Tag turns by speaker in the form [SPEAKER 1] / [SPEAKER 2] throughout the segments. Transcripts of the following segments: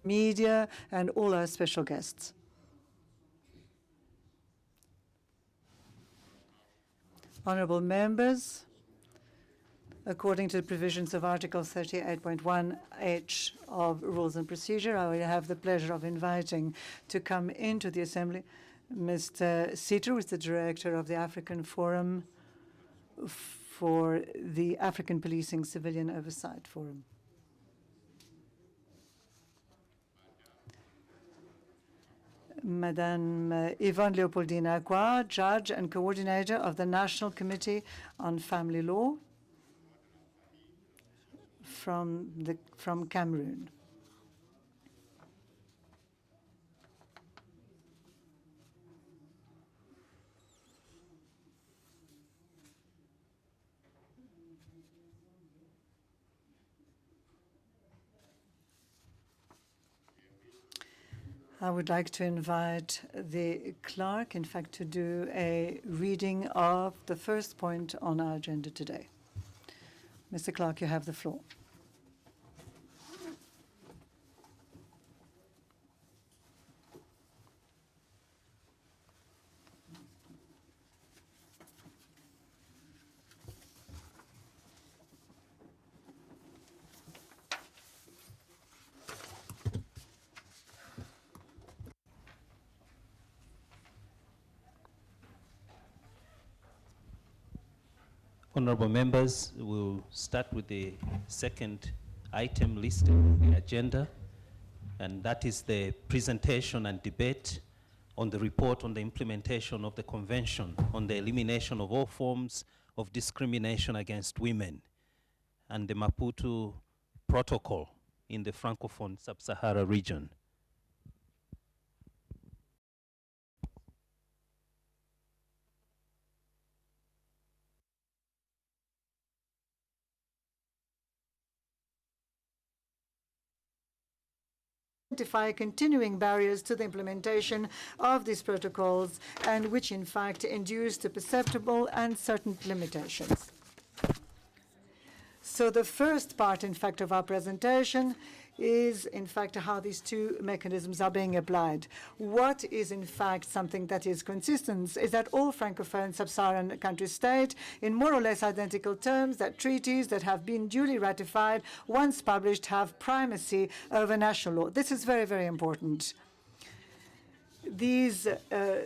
[SPEAKER 1] media, and all our special guests. Honorable members, according to the provisions of Article 38.1h of Rules and Procedure, I will have the pleasure of inviting to come into the Assembly Mr. Sitter, who is the Director of the African Forum for the African Policing Civilian Oversight Forum. Madame Yvonne Leopoldina Akwa, Judge and Coordinator of the National Committee on Family Law from Cameroon. I would like to invite the clerk, in fact, to do a reading of the first point on our agenda today. Mr. Clerk, you have the floor.
[SPEAKER 2] Honorable members, we'll start with the second item listed on the agenda, and that is the presentation and debate on the report on the implementation of the Convention on the Elimination of All Forms of Discrimination Against Women and the Maputo Protocol in the Francophone Sub-Sahara region.
[SPEAKER 1] Identify continuing barriers to the implementation of these protocols and which in fact induce the perceptible and certain limitations. So the first part, in fact, of our presentation is, in fact, how these two mechanisms are being applied. What is, in fact, something that is consistent is that all Francophone sub-Saharan countries state in more or less identical terms that treaties that have been duly ratified, once published, have primacy over national law. This is very, very important. These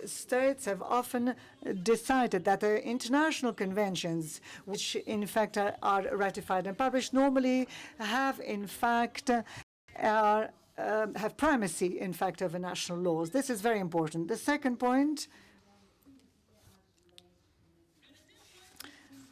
[SPEAKER 1] states have often decided that the international conventions, which in fact are ratified and published, normally have in fact have primacy in fact over national laws. This is very important. The second point.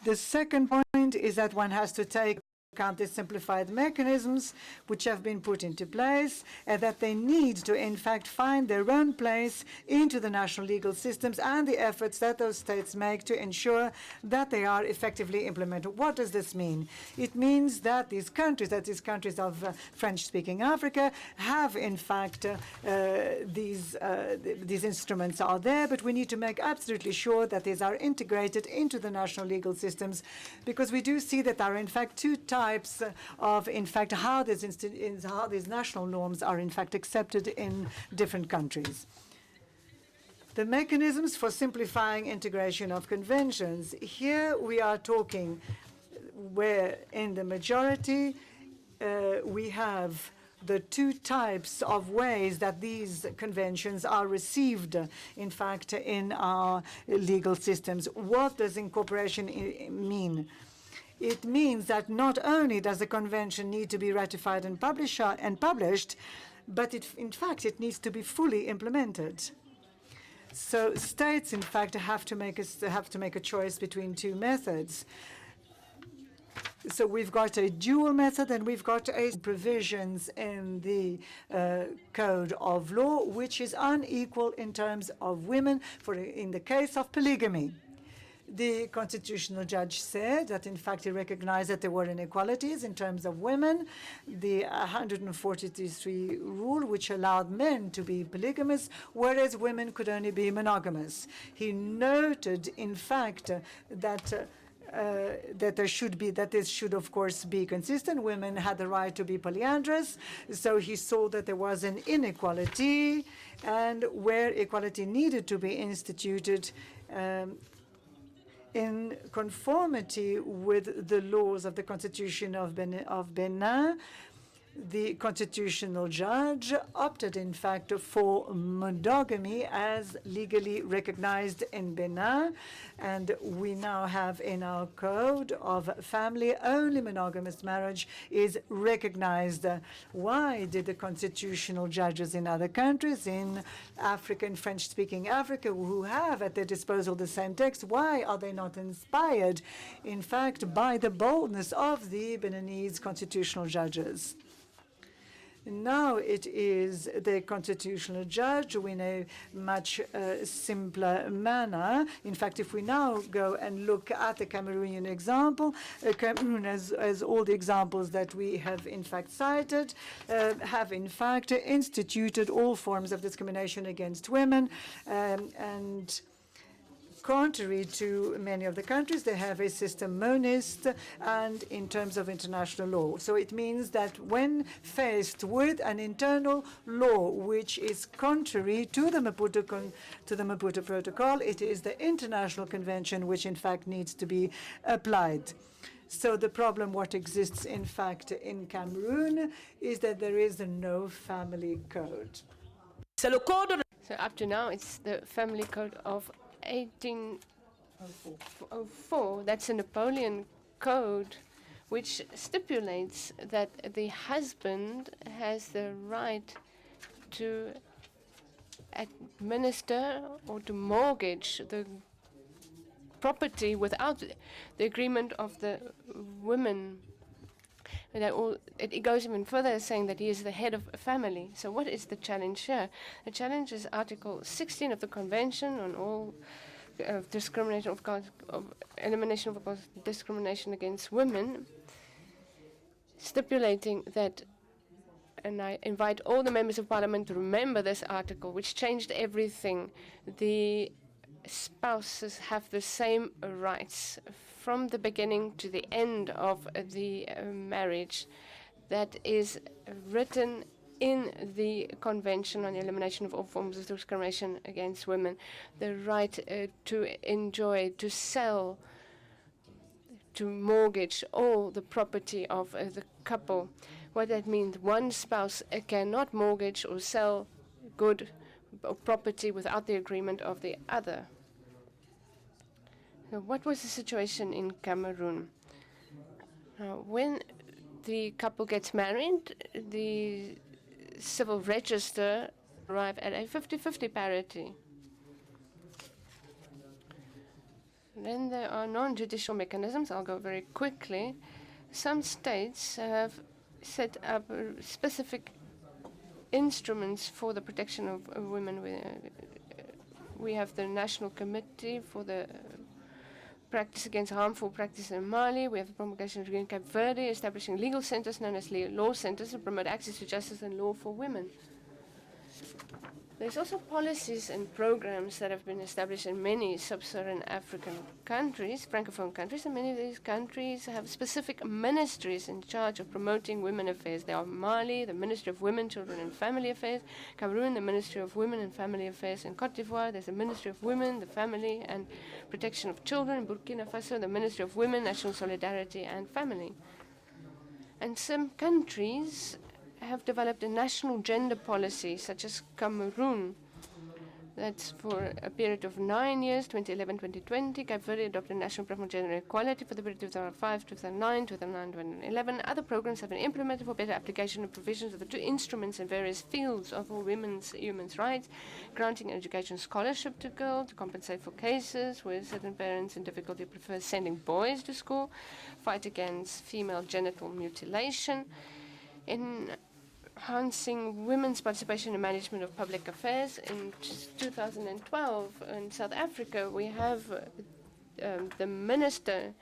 [SPEAKER 1] The second point is that one has to take account the simplified mechanisms which have been put into place, and that they need to, in fact, find their own place into the national legal systems and the efforts that those states make to ensure that they are effectively implemented. What does this mean? It means that these countries of French-speaking Africa, have, in fact, these instruments are there, but we need to make absolutely sure that these are integrated into the national legal systems, because we do see that there are, in fact, two types of, in fact, how these national norms are, in fact, accepted in different countries. The mechanisms for simplifying integration of conventions. Here we are talking where, in the majority, we have the two types of ways that these conventions are received, in fact, in our legal systems. What does incorporation mean? It means that not only does the convention need to be ratified and published, but in fact it needs to be fully implemented. So states, in fact, have to make a choice between two methods. So we've got a dual method, and we've got provisions in the Code of Law, which is unequal in terms of women in the case of polygamy. The constitutional judge said that, in fact, he recognized that there were inequalities in terms of women. The 143 rule, which allowed men to be polygamous, whereas women could only be monogamous. He noted, in fact, that that this should of course be consistent. Women had the right to be polyandrous, so he saw that there was an inequality, and where equality needed to be instituted in conformity with the laws of the Constitution of Benin. The constitutional judge opted, in fact, for monogamy as legally recognized in Benin, and we now have in our code of family only monogamous marriage is recognized. Why did the constitutional judges in other countries, in African, French-speaking Africa, who have at their disposal the same text, why are they not inspired, in fact, by the boldness of the Beninese constitutional judges? Now it is the constitutional judge who, in a much simpler manner. In fact, if we now go and look at the Cameroonian example, Cameroon, as all the examples that we have in fact cited, have in fact instituted all forms of discrimination against women, and contrary to many of the countries, they have a system monist and in terms of international law. So it means that when faced with an internal law which is contrary to the Maputo Protocol, it is the international convention which in fact needs to be applied. So the problem what exists in fact in Cameroon is that there is no family code.
[SPEAKER 3] So up to now it's the family code of 1804. That's a Napoleon code which stipulates that the husband has the right to administer or to mortgage the property without the agreement of the women. And it goes even further, saying that he is the head of a family. So what is the challenge here? The challenge is Article 16 of the Convention on all discrimination elimination of discrimination against women, stipulating that, and I invite all the members of Parliament to remember this article, which changed everything. The spouses have the same rights from the beginning to the end of the marriage. That is written in the Convention on the Elimination of All Forms of Discrimination Against Women. The right to enjoy, to sell, to mortgage all the property of the couple. What that means, one spouse cannot mortgage or sell good or property without the agreement of the other. So what was the situation in Cameroon? When the couple gets married, the civil register arrives at a 50-50 parity. Then there are non-judicial mechanisms. I'll go very quickly. Some states have set up specific instruments for the protection of women. We have the National Committee for the Practice Against Harmful Practice in Mali. We have the promulgation of in Cape Verde, establishing legal centers known as law centers to promote access to justice and law for women. There's also policies and programs that have been established in many sub-Saharan African countries, Francophone countries, and many of these countries have specific ministries in charge of promoting women affairs. There are Mali, the Ministry of Women, Children and Family Affairs; Cameroon, the Ministry of Women and Family Affairs; in Cote d'Ivoire, there's the Ministry of Women, the Family and Protection of Children; in Burkina Faso, the Ministry of Women, National Solidarity and Family. And some countries have developed a national gender policy, such as Cameroon. That's for a period of 9 years, 2011-2020. Cape Verde adopted a national program on gender equality for the period 2005-2009, 2009-2011. Other programs have been implemented for better application of provisions of the two instruments in various fields of women's human rights, granting education scholarship to girls, to compensate for cases where certain parents in difficulty prefer sending boys to school, fight against female genital mutilation, enhancing women's participation in management of public affairs. In 2012, in South Africa, we have the Minister,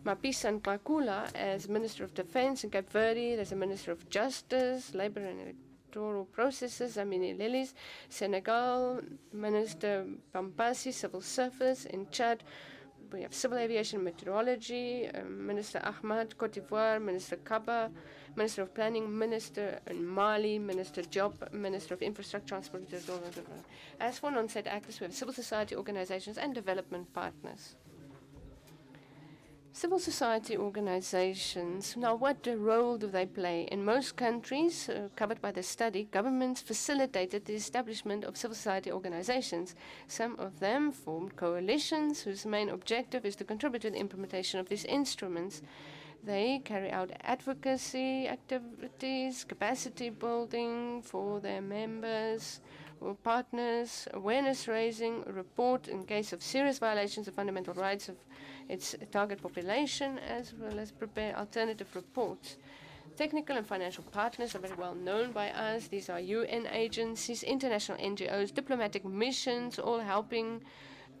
[SPEAKER 3] Mapisa Nqakula, as Minister of Defense. In Cape Verde, there's a Minister of Justice, Labor and Electoral Processes, Amini Lilies. Senegal, Minister Pampasi, Civil Service. In Chad, we have Civil Aviation and Meteorology, Minister Ahmad, Cote d'Ivoire, Minister Kaba, Minister of Planning, Minister in Mali, Minister Job, Minister of Infrastructure, Transport. As for non-state actors, we have civil society organizations and development partners. Civil society organizations, now what role do they play? In most countries covered by the study, governments facilitated the establishment of civil society organizations. Some of them formed coalitions whose main objective is to contribute to the implementation of these instruments. They carry out advocacy activities, capacity building for their members or partners, awareness raising, report in case of serious violations of fundamental rights of its target population, as well as prepare alternative reports. Technical and financial partners are very well known by us. These are UN agencies, international NGOs, diplomatic missions, all helping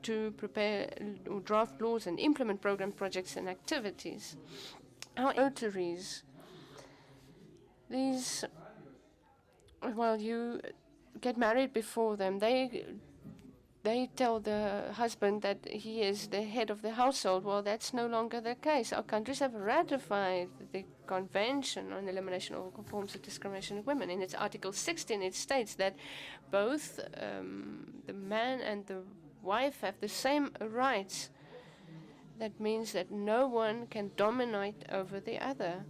[SPEAKER 3] to prepare or draft laws and implement program projects and activities. Our notaries, these, well, you get married before them. They tell the husband that he is the head of the household. Well, that's no longer the case. Our countries have ratified the Convention on Elimination of All Forms of Discrimination of Women. In its Article 16, it states that both the man and the wife have the same rights. That means that no one can dominate over the other.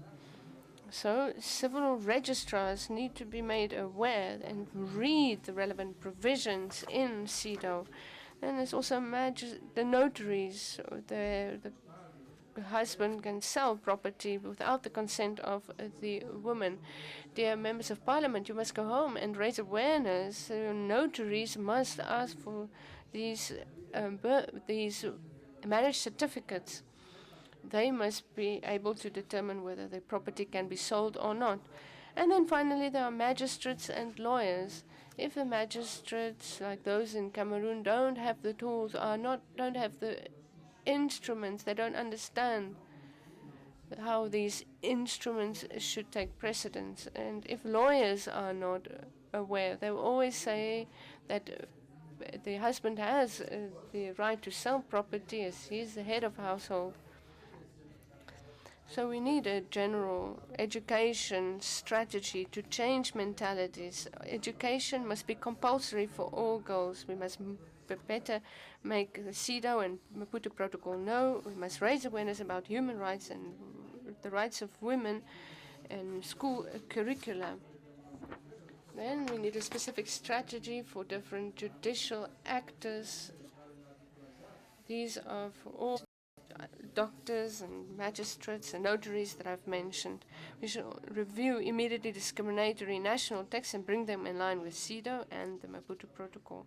[SPEAKER 3] So civil registrars need to be made aware and read the relevant provisions in CEDAW. And there's also the notaries. The husband can sell property without the consent of the woman. Dear members of parliament, you must go home and raise awareness. Notaries must ask for these marriage certificates. They must be able to determine whether the property can be sold or not. And then finally, there are magistrates and lawyers. If the magistrates, like those in Cameroon, don't have the tools, don't have the instruments, they don't understand how these instruments should take precedence. And if lawyers are not aware, they will always say that the husband has the right to sell property as he's the head of household. So we need a general education strategy to change mentalities. Education must be compulsory for all girls. We must better make the CEDAW and Maputo Protocol know. We must raise awareness about human rights and the rights of women in school curricula. Then we need a specific strategy for different judicial actors. These are for all doctors and magistrates and notaries that I've mentioned. We should review immediately discriminatory national texts and bring them in line with CEDAW and the Maputo Protocol.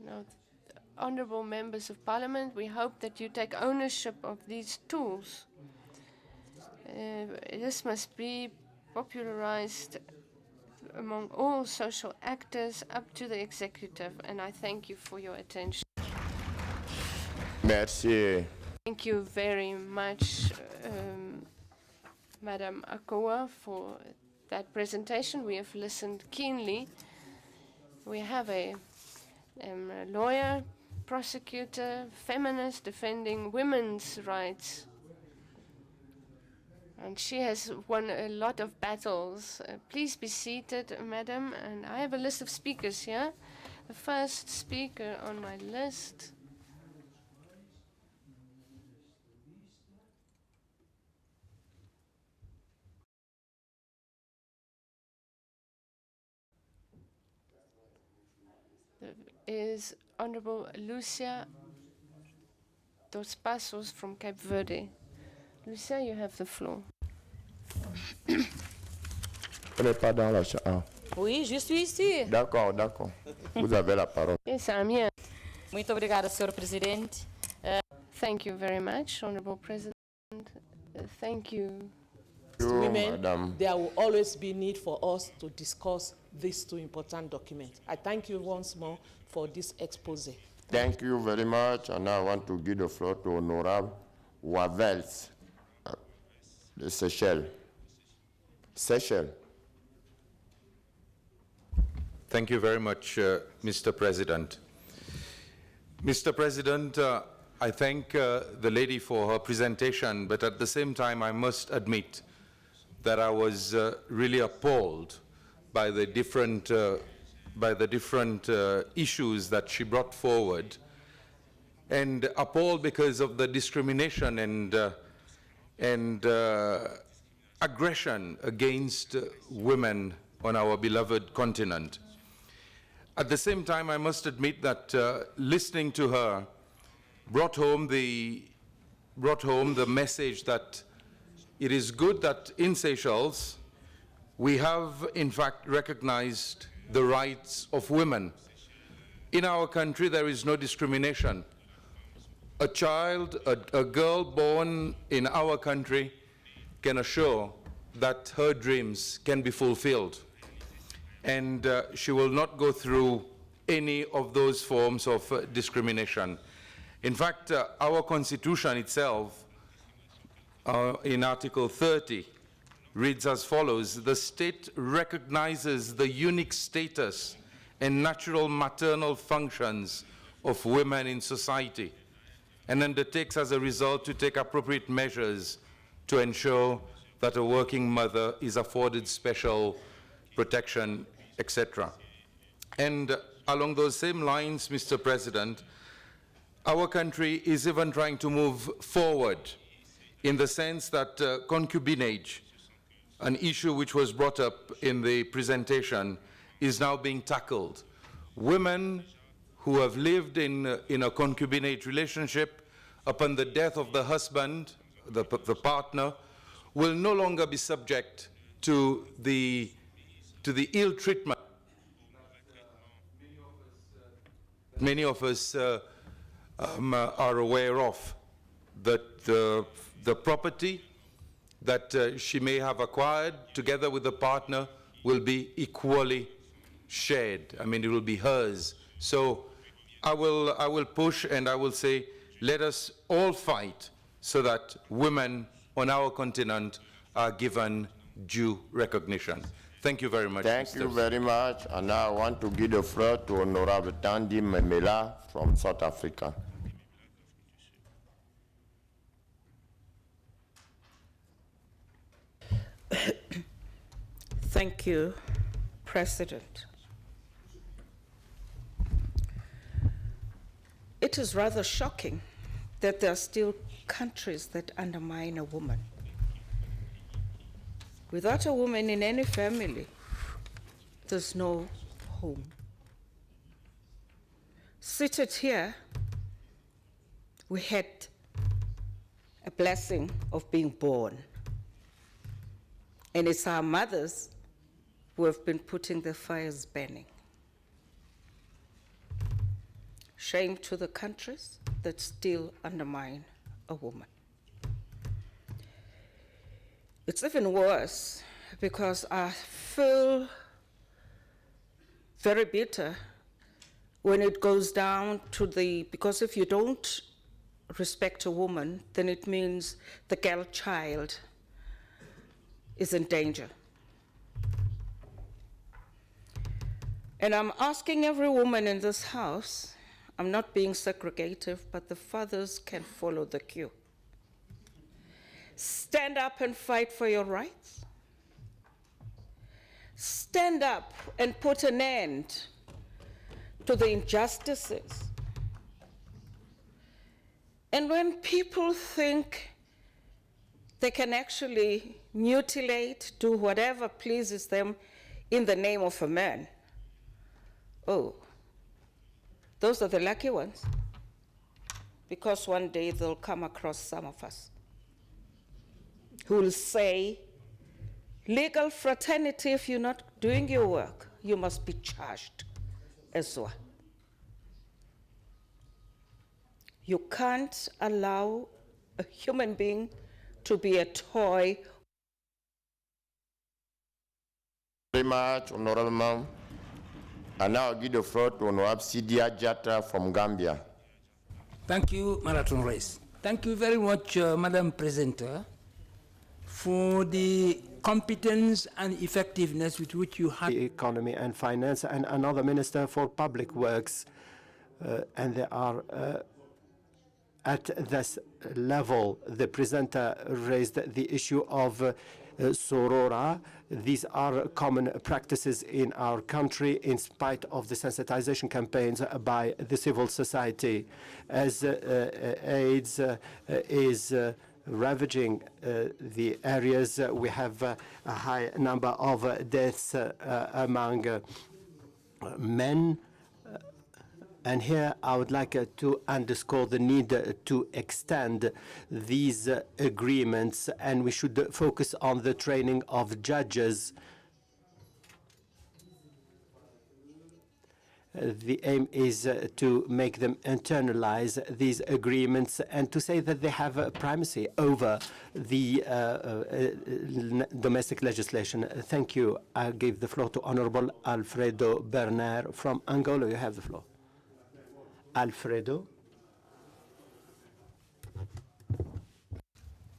[SPEAKER 3] Now, honorable members of parliament, we hope that you take ownership of these tools. This must be popularized among all social actors up to the executive, and I thank you for your attention.
[SPEAKER 4] Merci.
[SPEAKER 3] Thank you very much, Madam Akoa, for that presentation. We have listened keenly. We have a lawyer, prosecutor, feminist defending women's rights. And she has won a lot of battles. Please be seated, madam. And I have a list of speakers here. The first speaker on my list is Honorable Lucia dos Passos from Cape Verde. Lucia, you have the floor.
[SPEAKER 4] On n'est pas dans la chambre.
[SPEAKER 5] Oui, je suis ici.
[SPEAKER 4] D'accord, d'accord. Vous avez la parole.
[SPEAKER 3] Yes, I'm here.
[SPEAKER 5] Muito obrigada, Sr. Presidente.
[SPEAKER 3] Thank you very much, Honorable President. Thank you.
[SPEAKER 6] Women,
[SPEAKER 4] Madame.
[SPEAKER 6] there will always be need for us to discuss these two important documents. I thank you once more for this expose.
[SPEAKER 4] Thank you very much. And now I want to give the floor to Honorable Wavels, de Seychelles. Seychelles.
[SPEAKER 7] Thank you very much, Mr. President. Mr. President, I thank the lady for her presentation, but at the same time, I must admit that I was really appalled by the different issues that she brought forward, and appalled because of the discrimination and aggression against women on our beloved continent. At the same time, I must admit that listening to her brought home the message that it is good that in Seychelles we have in fact recognized the rights of women. In our country there is no discrimination. A child, a girl born in our country can assure that her dreams can be fulfilled, and she will not go through any of those forms of discrimination. In fact, our Constitution itself, in Article 30, reads as follows: the state recognizes the unique status and natural maternal functions of women in society, and undertakes as a result to take appropriate measures to ensure that a working mother is afforded special protection, etc. And along those same lines, Mr. President, our country is even trying to move forward in the sense that concubinage, an issue which was brought up in the presentation, is now being tackled. Women who have lived in a concubinage relationship upon the death of the husband, the partner, will no longer be subject to the ill treatment many of us are aware of, that the property that she may have acquired together with the partner will be equally shared. I mean, it will be hers. So I will push and I will say, let us all fight so that women on our continent are given due recognition. Thank you very much.
[SPEAKER 4] Thank you very much. And now I want to give the floor to Honorable Tandy Memela from South Africa.
[SPEAKER 8] Thank you, President. It is rather shocking that there are still countries that undermine a woman. Without a woman in any family, there's no home. Seated here, we had a blessing of being born. And it's our mothers who have been putting the fires burning. Shame to the countries that still undermine a woman. It's even worse because I feel very bitter when it goes down to because if you don't respect a woman, then it means the girl child is in danger. And I'm asking every woman in this house, I'm not being segregative, but the fathers can follow the cue. Stand up and fight for your rights. Stand up and put an end to the injustices. And when people think they can actually mutilate, do whatever pleases them in the name of a man, oh, those are the lucky ones, because one day they'll come across some of us who will say, legal fraternity, if you're not doing your work, you must be charged as well. You can't allow a human being to be a toy.
[SPEAKER 4] Very much, Honorable Ma'am. And now I'll give the floor to Honorable Sidia Jata from Gambia.
[SPEAKER 9] Thank you, Marathon Race. Thank you very much, Madam Presenter, for the competence and effectiveness with which you have
[SPEAKER 10] the economy and finance, and another minister for public works. And they are at this level. The presenter raised the issue of sorora. These are common practices in our country in spite of the sensitization campaigns by the civil society. As AIDS is ravaging the areas, we have a high number of deaths among men. And here I would like to underscore the need to extend these agreements, and we should focus on the training of judges. The aim is to make them internalize these agreements and to say that they have primacy over the domestic legislation. Thank you. I give the floor to Honorable Alfredo Berner from Angola. You have the floor. Alfredo.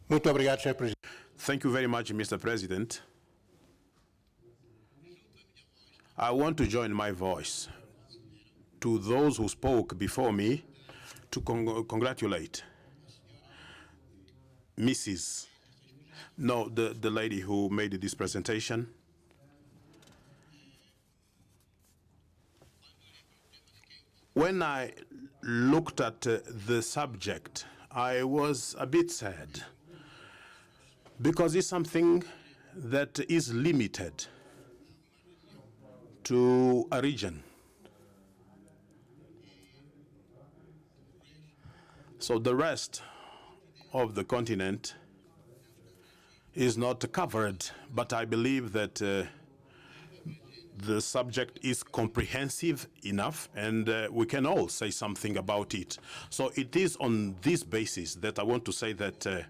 [SPEAKER 11] Thank you very much, Mr. President. I want to join my voice to those who spoke before me to congratulate Mrs. No, the lady who made this presentation. When I looked at the subject, I was a bit sad because it's something that is limited to a region. So the rest of the continent is not covered, but I believe that the subject is comprehensive enough, and we can all say something about it. So it is on this basis that I want to say that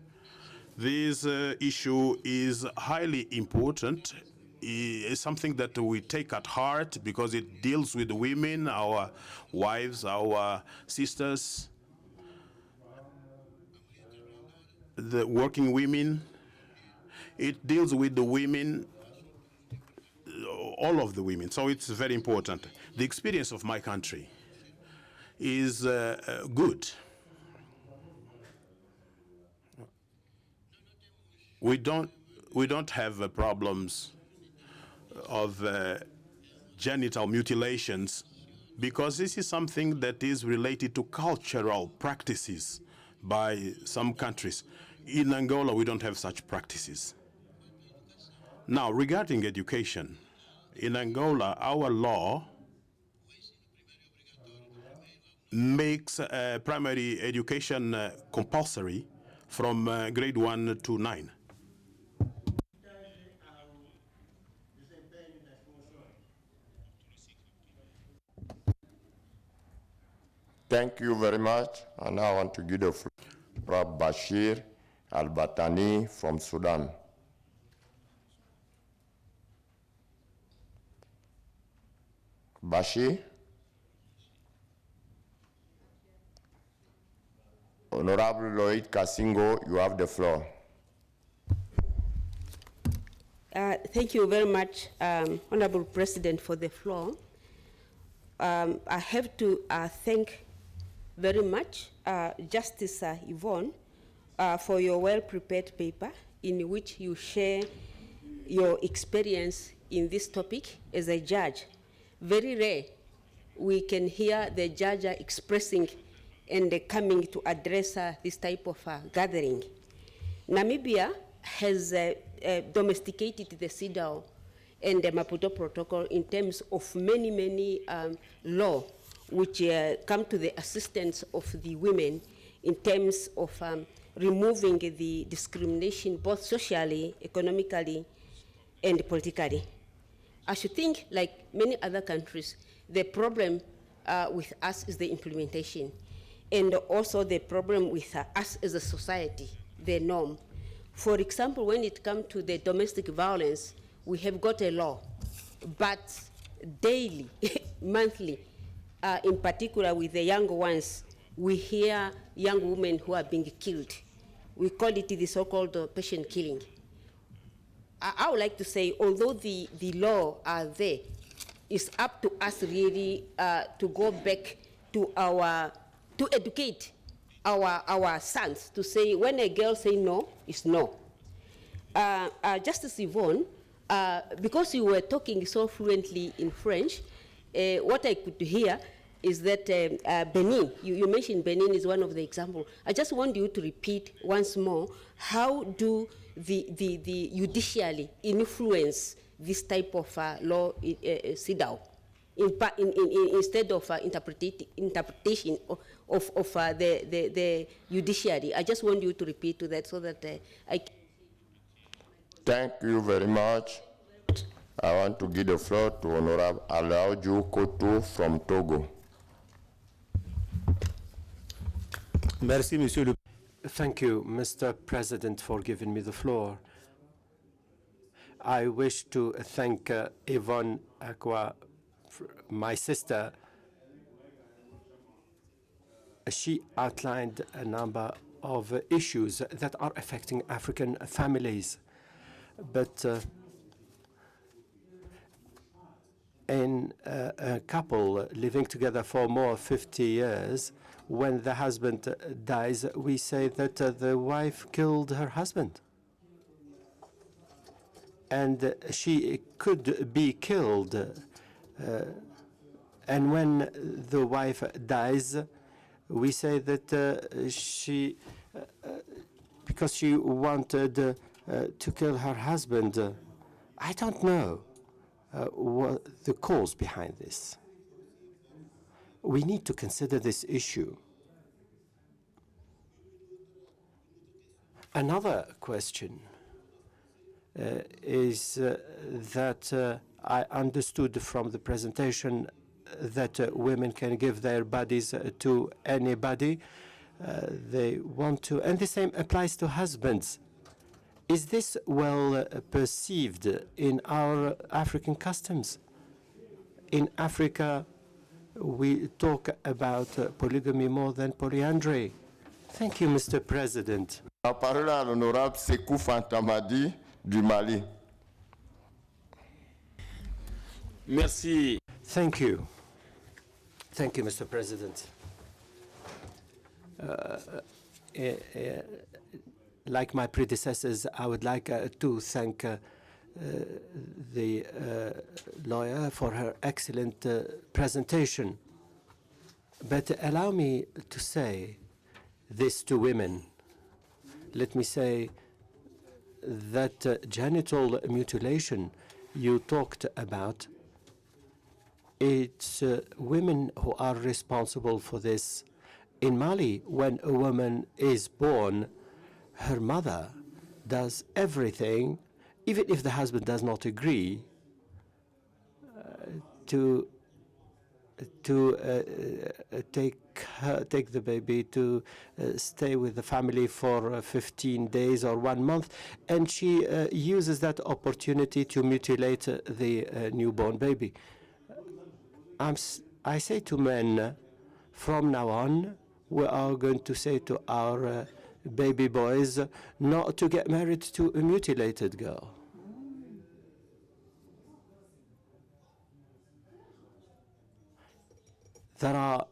[SPEAKER 11] this issue is highly important. It's something that we take at heart because it deals with women, our wives, our sisters, the working women. It deals with the women, all of the women, so it's very important. The experience of my country is good. We don't have problems of genital mutilations because this is something that is related to cultural practices by some countries. In Angola, we don't have such practices. Now, regarding education, in Angola, our law makes primary education compulsory from grade 1 to 9.
[SPEAKER 4] Thank you very much. And now I want to give the floor to Bashir Al-Batani from Sudan. Bashir? Honorable Lloyd Kasingo, you have the floor.
[SPEAKER 12] Thank you very much, Honorable President, for the floor. I have to thank very much Justice Yvonne for your well-prepared paper in which you share your experience in this topic as a judge. Very rare we can hear the judge expressing and coming to address this type of gathering. Namibia has domesticated the CEDAW and the Maputo Protocol in terms of many laws which come to the assistance of the women in terms of removing the discrimination both socially, economically, and politically. I should think, like many other countries, the problem with us is the implementation, and also the problem with us as a society, the norm. For example, when it comes to the domestic violence, we have got a law, but daily, monthly, in particular with the young ones, we hear young women who are being killed. We call it the so-called patient killing. I would like to say, although the law are there, it's up to us really to go back to educate our sons to say when a girl say no, it's no. Justice Yvonne, because you were talking so fluently in French, what I could hear is that Benin, you mentioned Benin is one of the examples. I just want you to repeat once more, how do the judiciary influence this type of law CEDAW instead of interpretation of the judiciary? I just want you to repeat to that so that I can.
[SPEAKER 4] Thank you very much. I want to give the floor to Honorable Alaoju Koto from Togo.
[SPEAKER 10] Merci, Monsieur le. Thank you, Mr. President, for giving me the floor. I wish to thank Yvonne Akwa, my sister. She outlined a number of issues that are affecting African families. But in a couple living together for more than 50 years, when the husband dies, we say that the wife killed her husband. And she could be killed. And when the wife dies, we say that she, because she wanted to kill her husband. I don't know what the cause behind this. We need to consider this issue. Another question is that I understood from the presentation that women can give their bodies to anybody they want to, and the same applies to husbands. Is this well perceived in our African customs? In Africa, we talk about polygamy more than polyandry. Thank you, Mr. President.
[SPEAKER 4] La parole à l'honorable Sekou Fantamadi du Mali.
[SPEAKER 10] Merci. Thank you. Thank you, Mr. President. Like my predecessors, I would like to thank the lawyer for her excellent presentation. But allow me to say this to women. Let me say that genital mutilation you talked about, it's women who are responsible for this. In Mali, when a woman is born, her mother does everything, even if the husband does not agree, to take the baby to stay with the family for 15 days or 1 month, and she uses that opportunity to mutilate the newborn baby. I say to men, from now on, we are going to say to our baby boys not to get married to a mutilated girl. There are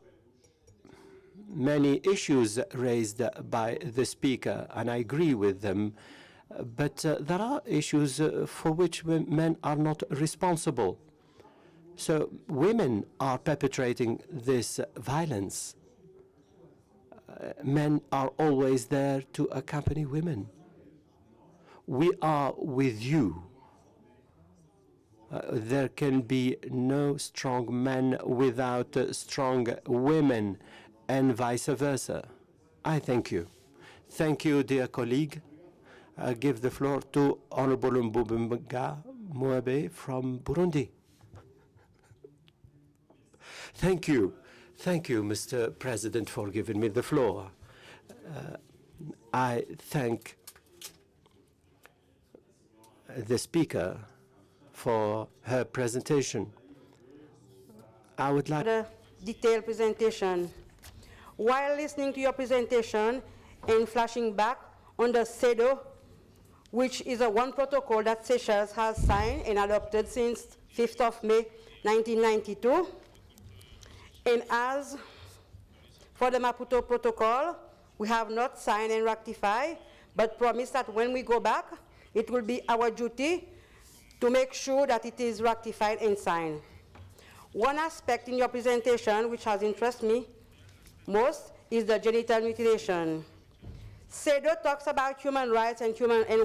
[SPEAKER 10] many issues raised by the speaker, and I agree with them, but there are issues for which men are not responsible. So women are perpetrating this violence. Men are always there to accompany women. We are with you. There can be no strong men without strong women, and vice versa. I thank you. Thank you, dear colleague. I give the floor to Honorable Mbubimga Muabe from Burundi. Thank you. Thank you, Mr. President, for giving me the floor. I thank the speaker for her presentation. I would like
[SPEAKER 13] a detailed presentation. While listening to your presentation and flashing back on the CEDAW, which is one protocol that Seychelles has signed and adopted since 5th of May 1992. And as for the Maputo Protocol, we have not signed and ratified, but promise that when we go back, it will be our duty to make sure that it is ratified and signed. One aspect in your presentation which has interested me most is the genital mutilation. CEDAW talks about human rights and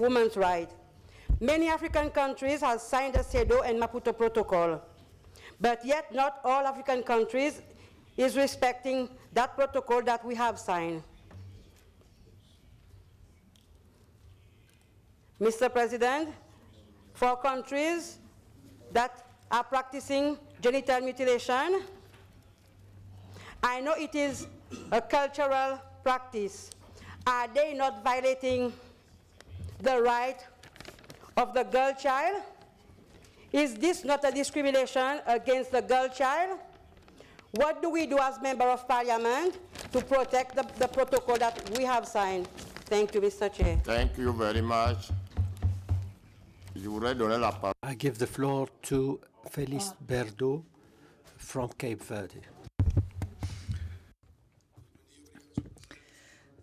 [SPEAKER 13] women's rights. Many African countries have signed the CEDAW and Maputo Protocol, but yet not all African countries is respecting that protocol that we have signed. Mr. President, for countries that are practicing genital mutilation, I know it is a cultural practice. Are they not violating the right of the girl child? Is this not a discrimination against the girl child? What do we do as Member of Parliament to protect the protocol that we have signed? Thank you, Mr. Chair.
[SPEAKER 4] Thank you very much.
[SPEAKER 10] I give the floor to Félix Berdo from Cape Verde.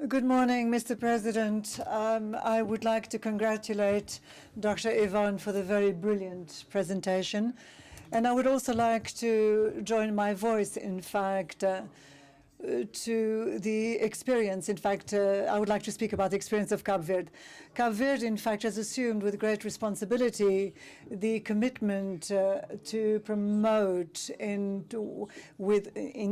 [SPEAKER 1] Good morning, Mr. President. I would like to congratulate Dr. Yvonne for the very brilliant presentation. And I would also like to join my voice, in fact, to the experience. In fact, I would like to speak about the experience of Cape Verde. Cape Verde, in fact, has assumed with great responsibility the commitment to promote in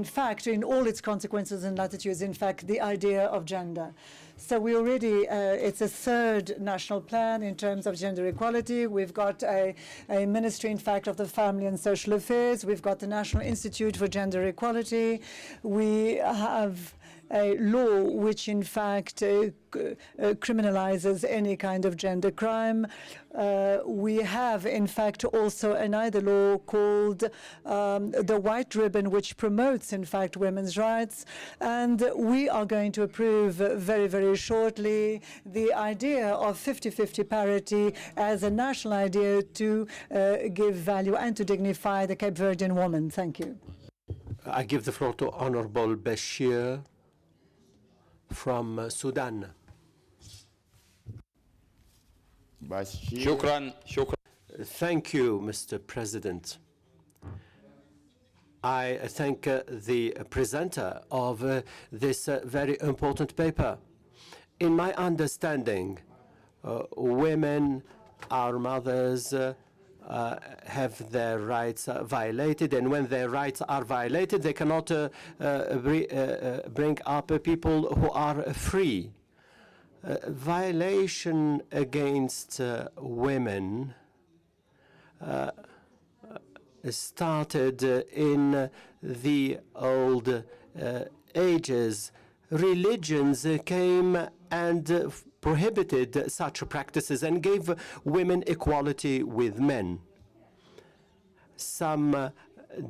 [SPEAKER 1] fact, in all its consequences and latitudes, in fact, the idea of gender. So we already, it's a third national plan in terms of gender equality. We've got a Ministry, in fact, of the Family and Social Affairs. We've got the National Institute for Gender Equality. We have a law which, in fact, criminalizes any kind of gender crime. We have, in fact, also another law called the White Ribbon, which promotes, in fact, women's rights. And we are going to approve very, very shortly the idea of 50-50 parity as a national idea to give value and to dignify the Cape Verdean woman. Thank you.
[SPEAKER 10] I give the floor to Honorable Bashir from Sudan.
[SPEAKER 4] Shukran.
[SPEAKER 10] Thank you, Mr. President. I thank the presenter of this very important paper. In my understanding, women, our mothers, have their rights violated, and when their rights are violated, they cannot bring up people who are free. Violation against women started in the old ages. Religions came and prohibited such practices and gave women equality with men. Some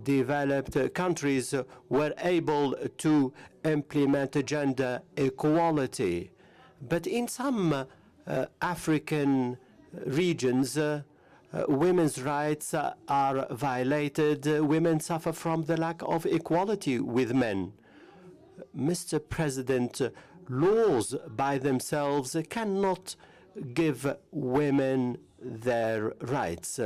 [SPEAKER 10] developed countries were able to implement gender equality, but in some African regions, women's rights are violated. Women suffer from the lack of equality with men. Mr. President, laws by themselves cannot give women their rights.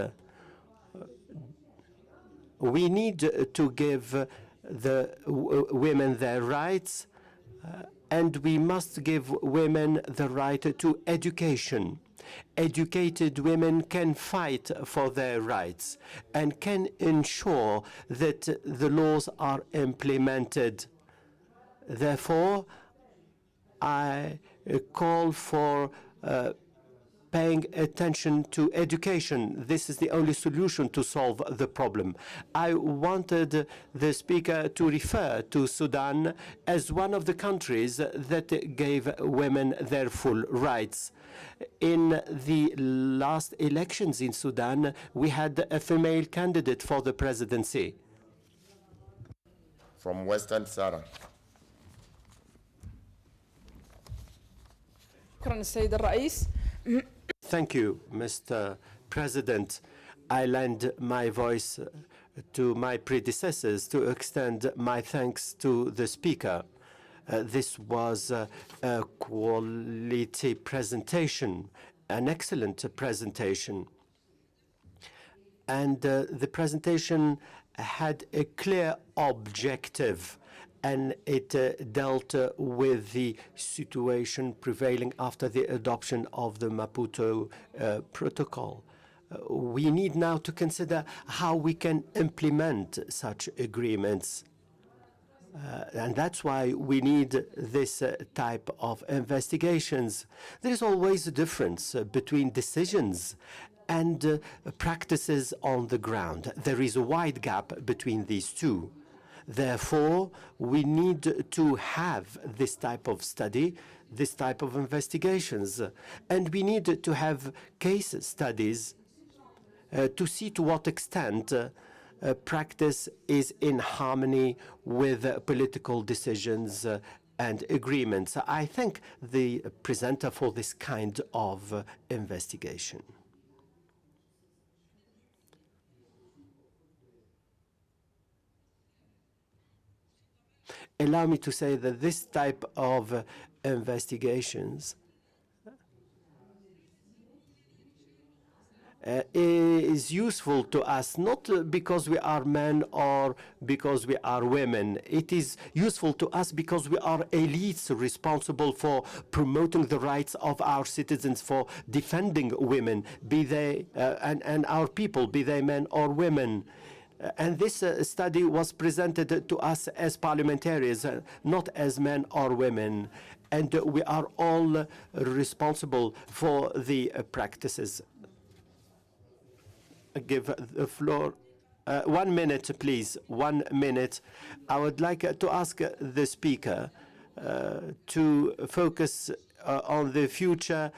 [SPEAKER 10] We need to give the women their rights, and we must give women the right to education. Educated women can fight for their rights and can ensure that the laws are implemented. Therefore, I call for paying attention to education. This is the only solution to solve the problem. I wanted the speaker to refer to Sudan as one of the countries that gave women their full rights. In the last elections in Sudan, we had a female candidate for the presidency.
[SPEAKER 4] From Western Sahara.
[SPEAKER 14] شكرا السيد الرئيس.
[SPEAKER 10] Thank you, Mr. President. I lend my voice to my predecessors to extend my thanks to the Speaker. This was a quality presentation, an excellent presentation. And the presentation had a clear objective, and it dealt with the situation prevailing after the adoption of the Maputo Protocol. We need now to consider how we can implement such agreements. And that's why we need this type of investigations. There is always a difference between decisions and practices on the ground. There is a wide gap between these two. Therefore, we need to have this type of study, this type of investigations. And we need to have case studies to see to what extent practice is in harmony with political decisions and agreements. I thank the presenter for this kind of investigation. Allow me to say that this type of investigations is useful to us, not because we are men or because we are women. It is useful to us because we are elites responsible for promoting the rights of our citizens, for defending women, be they and our people, be they men or women. And this study was presented to us as parliamentarians, not as men or women. And we are all responsible for the practices. I give the floor. 1 minute, please. 1 minute. I would like to ask the Speaker to focus on the future,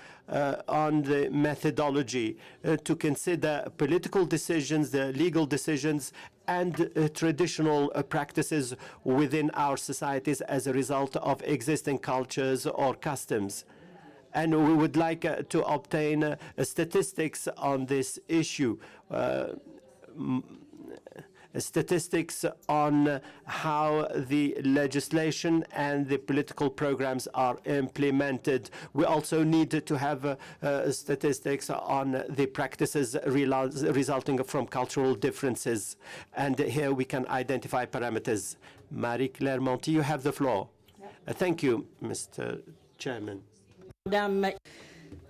[SPEAKER 10] on the methodology, to consider political decisions, the legal decisions, and traditional practices within our societies as a result of existing cultures or customs. And we would like to obtain statistics on this issue. Statistics on how the legislation and the political programs are implemented. We also need to have statistics on the practices resulting from cultural differences. And here we can identify parameters. Marie-Claire Monti, you have the floor. Thank you, Mr. Chairman.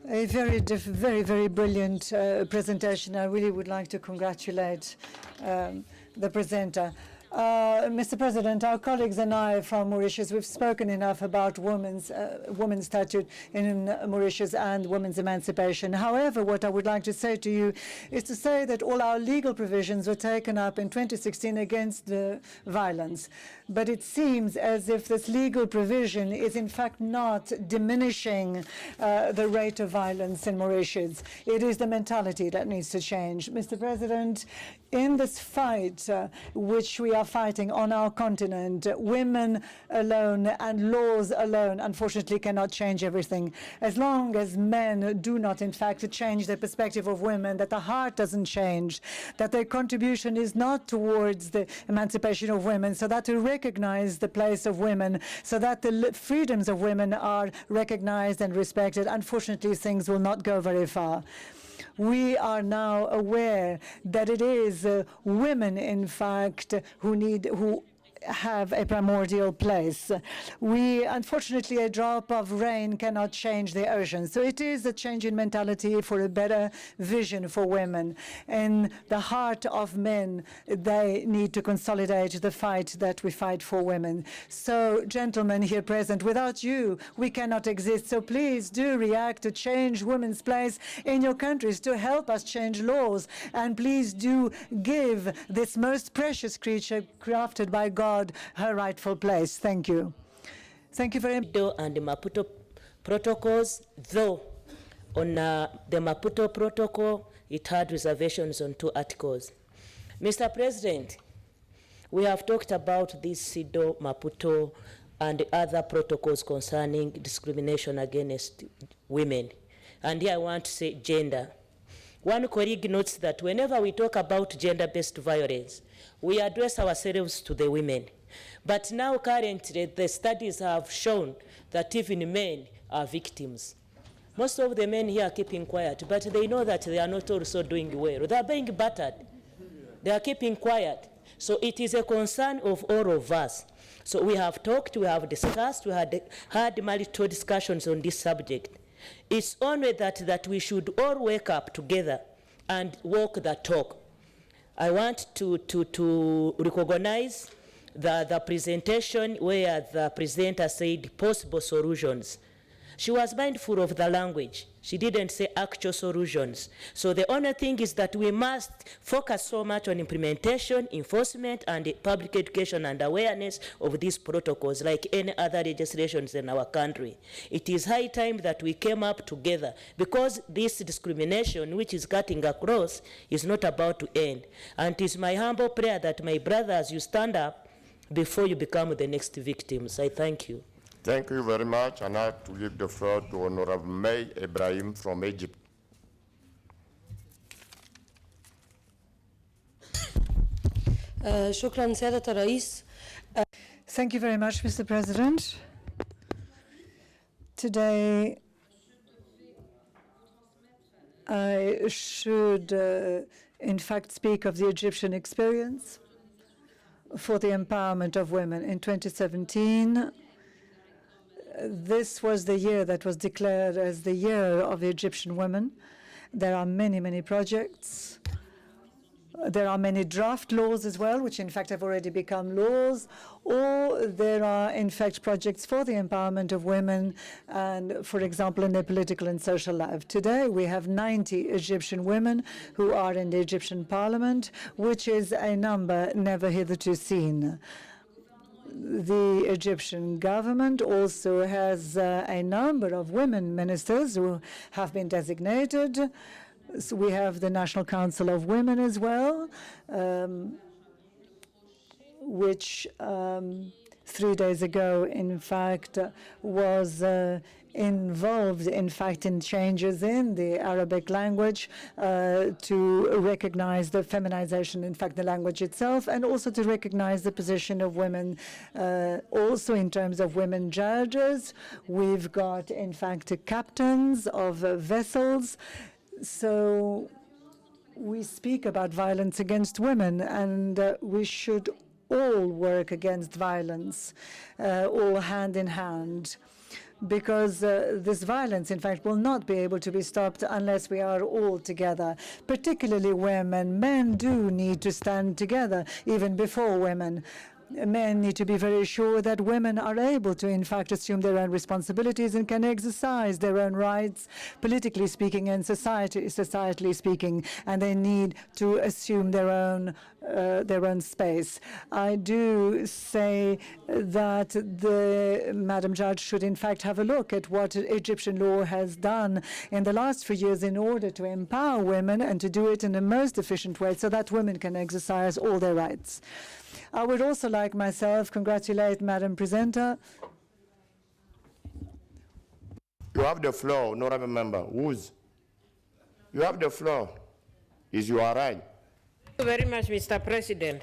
[SPEAKER 1] A very, very brilliant presentation. I really would like to congratulate the presenter. Mr. President, our colleagues and I from Mauritius, we've spoken enough about women's statute in Mauritius and women's emancipation. However, what I would like to say to you is to say that all our legal provisions were taken up in 2016 against the violence. But it seems as if this legal provision is in fact not diminishing the rate of violence in Mauritius. It is the mentality that needs to change. Mr. President, in this fight which we are fighting on our continent, women alone and laws alone unfortunately cannot change everything. As long as men do not in fact change the perspective of women, that the heart doesn't change, that their contribution is not towards the emancipation of women, so that to recognize the place of women, so that the freedoms of women are recognized and respected, unfortunately things will not go very far. We are now aware that it is women, in fact, who have a primordial place. Unfortunately, a drop of rain cannot change the ocean. So it is a change in mentality for a better vision for women. In the heart of men, they need to consolidate the fight that we fight for women. So, gentlemen here present, without you, we cannot exist. So please do react to change women's place in your countries, to help us change laws. And please do give this most precious creature crafted by God her rightful place. Thank you. Thank you very much.
[SPEAKER 14] And the Maputo protocols, though on the Maputo protocol, it had reservations on 2 articles. Mr. President, we have talked about this CEDAW, Maputo, and the other protocols concerning discrimination against women. and here I want to say gender. One colleague notes that whenever we talk about gender-based violence, we address ourselves to the women. But now currently the studies have shown that even men are victims. Most of the men here are keeping quiet, but they know that they are not also doing well. They are being battered. They are keeping quiet. So it is a concern of all of us. So we have talked, we have discussed, we had marital discussions on this subject. It's only that we should all wake up together and walk the talk. I want to recognize the presentation where the presenter said possible solutions. She was mindful of the language. She didn't say actual solutions. So the only thing is that we must focus so much on implementation, enforcement, and public education and awareness of these protocols like any other legislations in our country. It is high time that we came up together because this discrimination which is cutting across is not about to end. And it is my humble prayer that my brothers, you stand up before you become the next victims. I thank you.
[SPEAKER 4] Thank you very much. And I have to give the floor to Honorable May Ibrahim from Egypt.
[SPEAKER 15] شكرا سيادة الرئيس.
[SPEAKER 1] Thank you very much, Mr. President. Today, I should, in fact, speak of the Egyptian experience for the empowerment of women. In 2017, this was the year that was declared as the year of the Egyptian women. There are many, many projects. There are many draft laws as well, which in fact have already become laws, or there are in fact projects for the empowerment of women, and for example, in their political and social life. Today, we have 90 Egyptian women who are in the Egyptian parliament, which is a number never hitherto seen. The Egyptian government also has a number of women ministers who have been designated. So we have the National Council of Women as well, which 3 days ago, in fact, was involved, in fact, in changes in the Arabic language to recognize the feminization, in fact, the language itself, and also to recognize the position of women. Also, in terms of women judges, we've got, in fact, captains of vessels. So we speak about violence against women, and we should all work against violence, all hand in hand, because this violence, in fact, will not be able to be stopped unless we are all together, particularly women. Men do need to stand together, even before women. Men need to be very sure that women are able to, in fact, assume their own responsibilities and can exercise their own rights, politically speaking and societally speaking, and they need to assume their own space. I do say that the Madam Judge should, in fact, have a look at what Egyptian law has done in the last few years in order to empower women and to do it in the most efficient way so that women can exercise all their rights. I would also like myself congratulate Madam Presenter.
[SPEAKER 4] You have the floor, honorable member. Who's? You have the floor. Is you are right?
[SPEAKER 16] Thank you very much, Mr. President.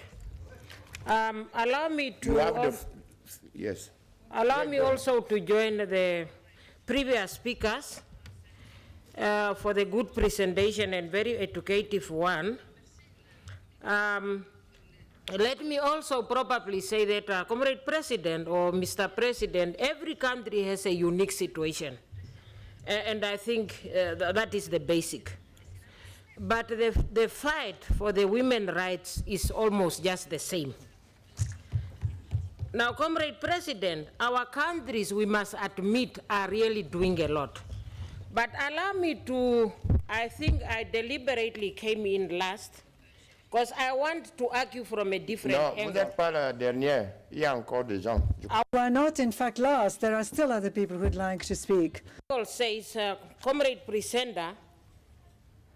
[SPEAKER 16] Allow me to.
[SPEAKER 4] You have the yes.
[SPEAKER 16] Allow me also to join the previous speakers for the good presentation and very educative one. Let me also probably say that, Comrade President or Mr. President, every country has a unique situation. And I think that is the basic. But the fight for the women's rights is almost just the same. Now, Comrade President, our countries, we must admit, are really doing a lot. But allow me to, I think I deliberately came in last, because I want to argue from a different angle.
[SPEAKER 4] Vous n'êtes pas la dernière. Il y a encore des gens.
[SPEAKER 1] We are not, in fact, last. There are still other people who would like to speak.
[SPEAKER 16] Says, Comrade Presenter,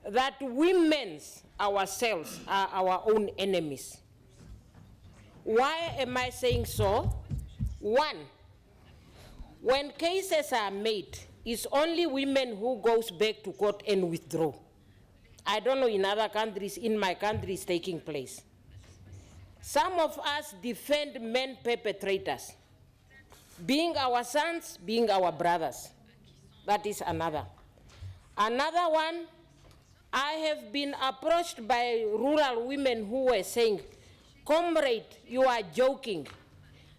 [SPEAKER 16] that women ourselves are our own enemies. Why am I saying so? One, when cases are made is only women who goes back to court and withdraw. I don't know in other countries, in my country is taking place. Some of us defend men perpetrators, being our sons, being our brothers. That is another. Another one, I have been approached by rural women who were saying, comrade, you are joking.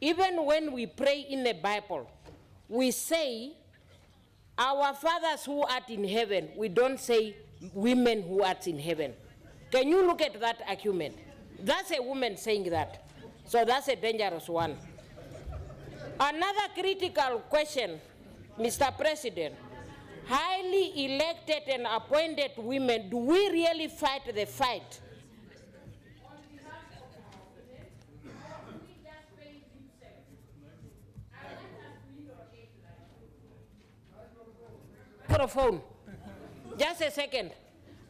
[SPEAKER 16] Even when we pray in the Bible, we say, our fathers who art in heaven, we don't say women who art in heaven. Can you look at that argument? That's a woman saying that. So that's a dangerous one. Another critical question, Mr. President, highly elected and appointed women, do we really fight the fight? Microphone. Just a second.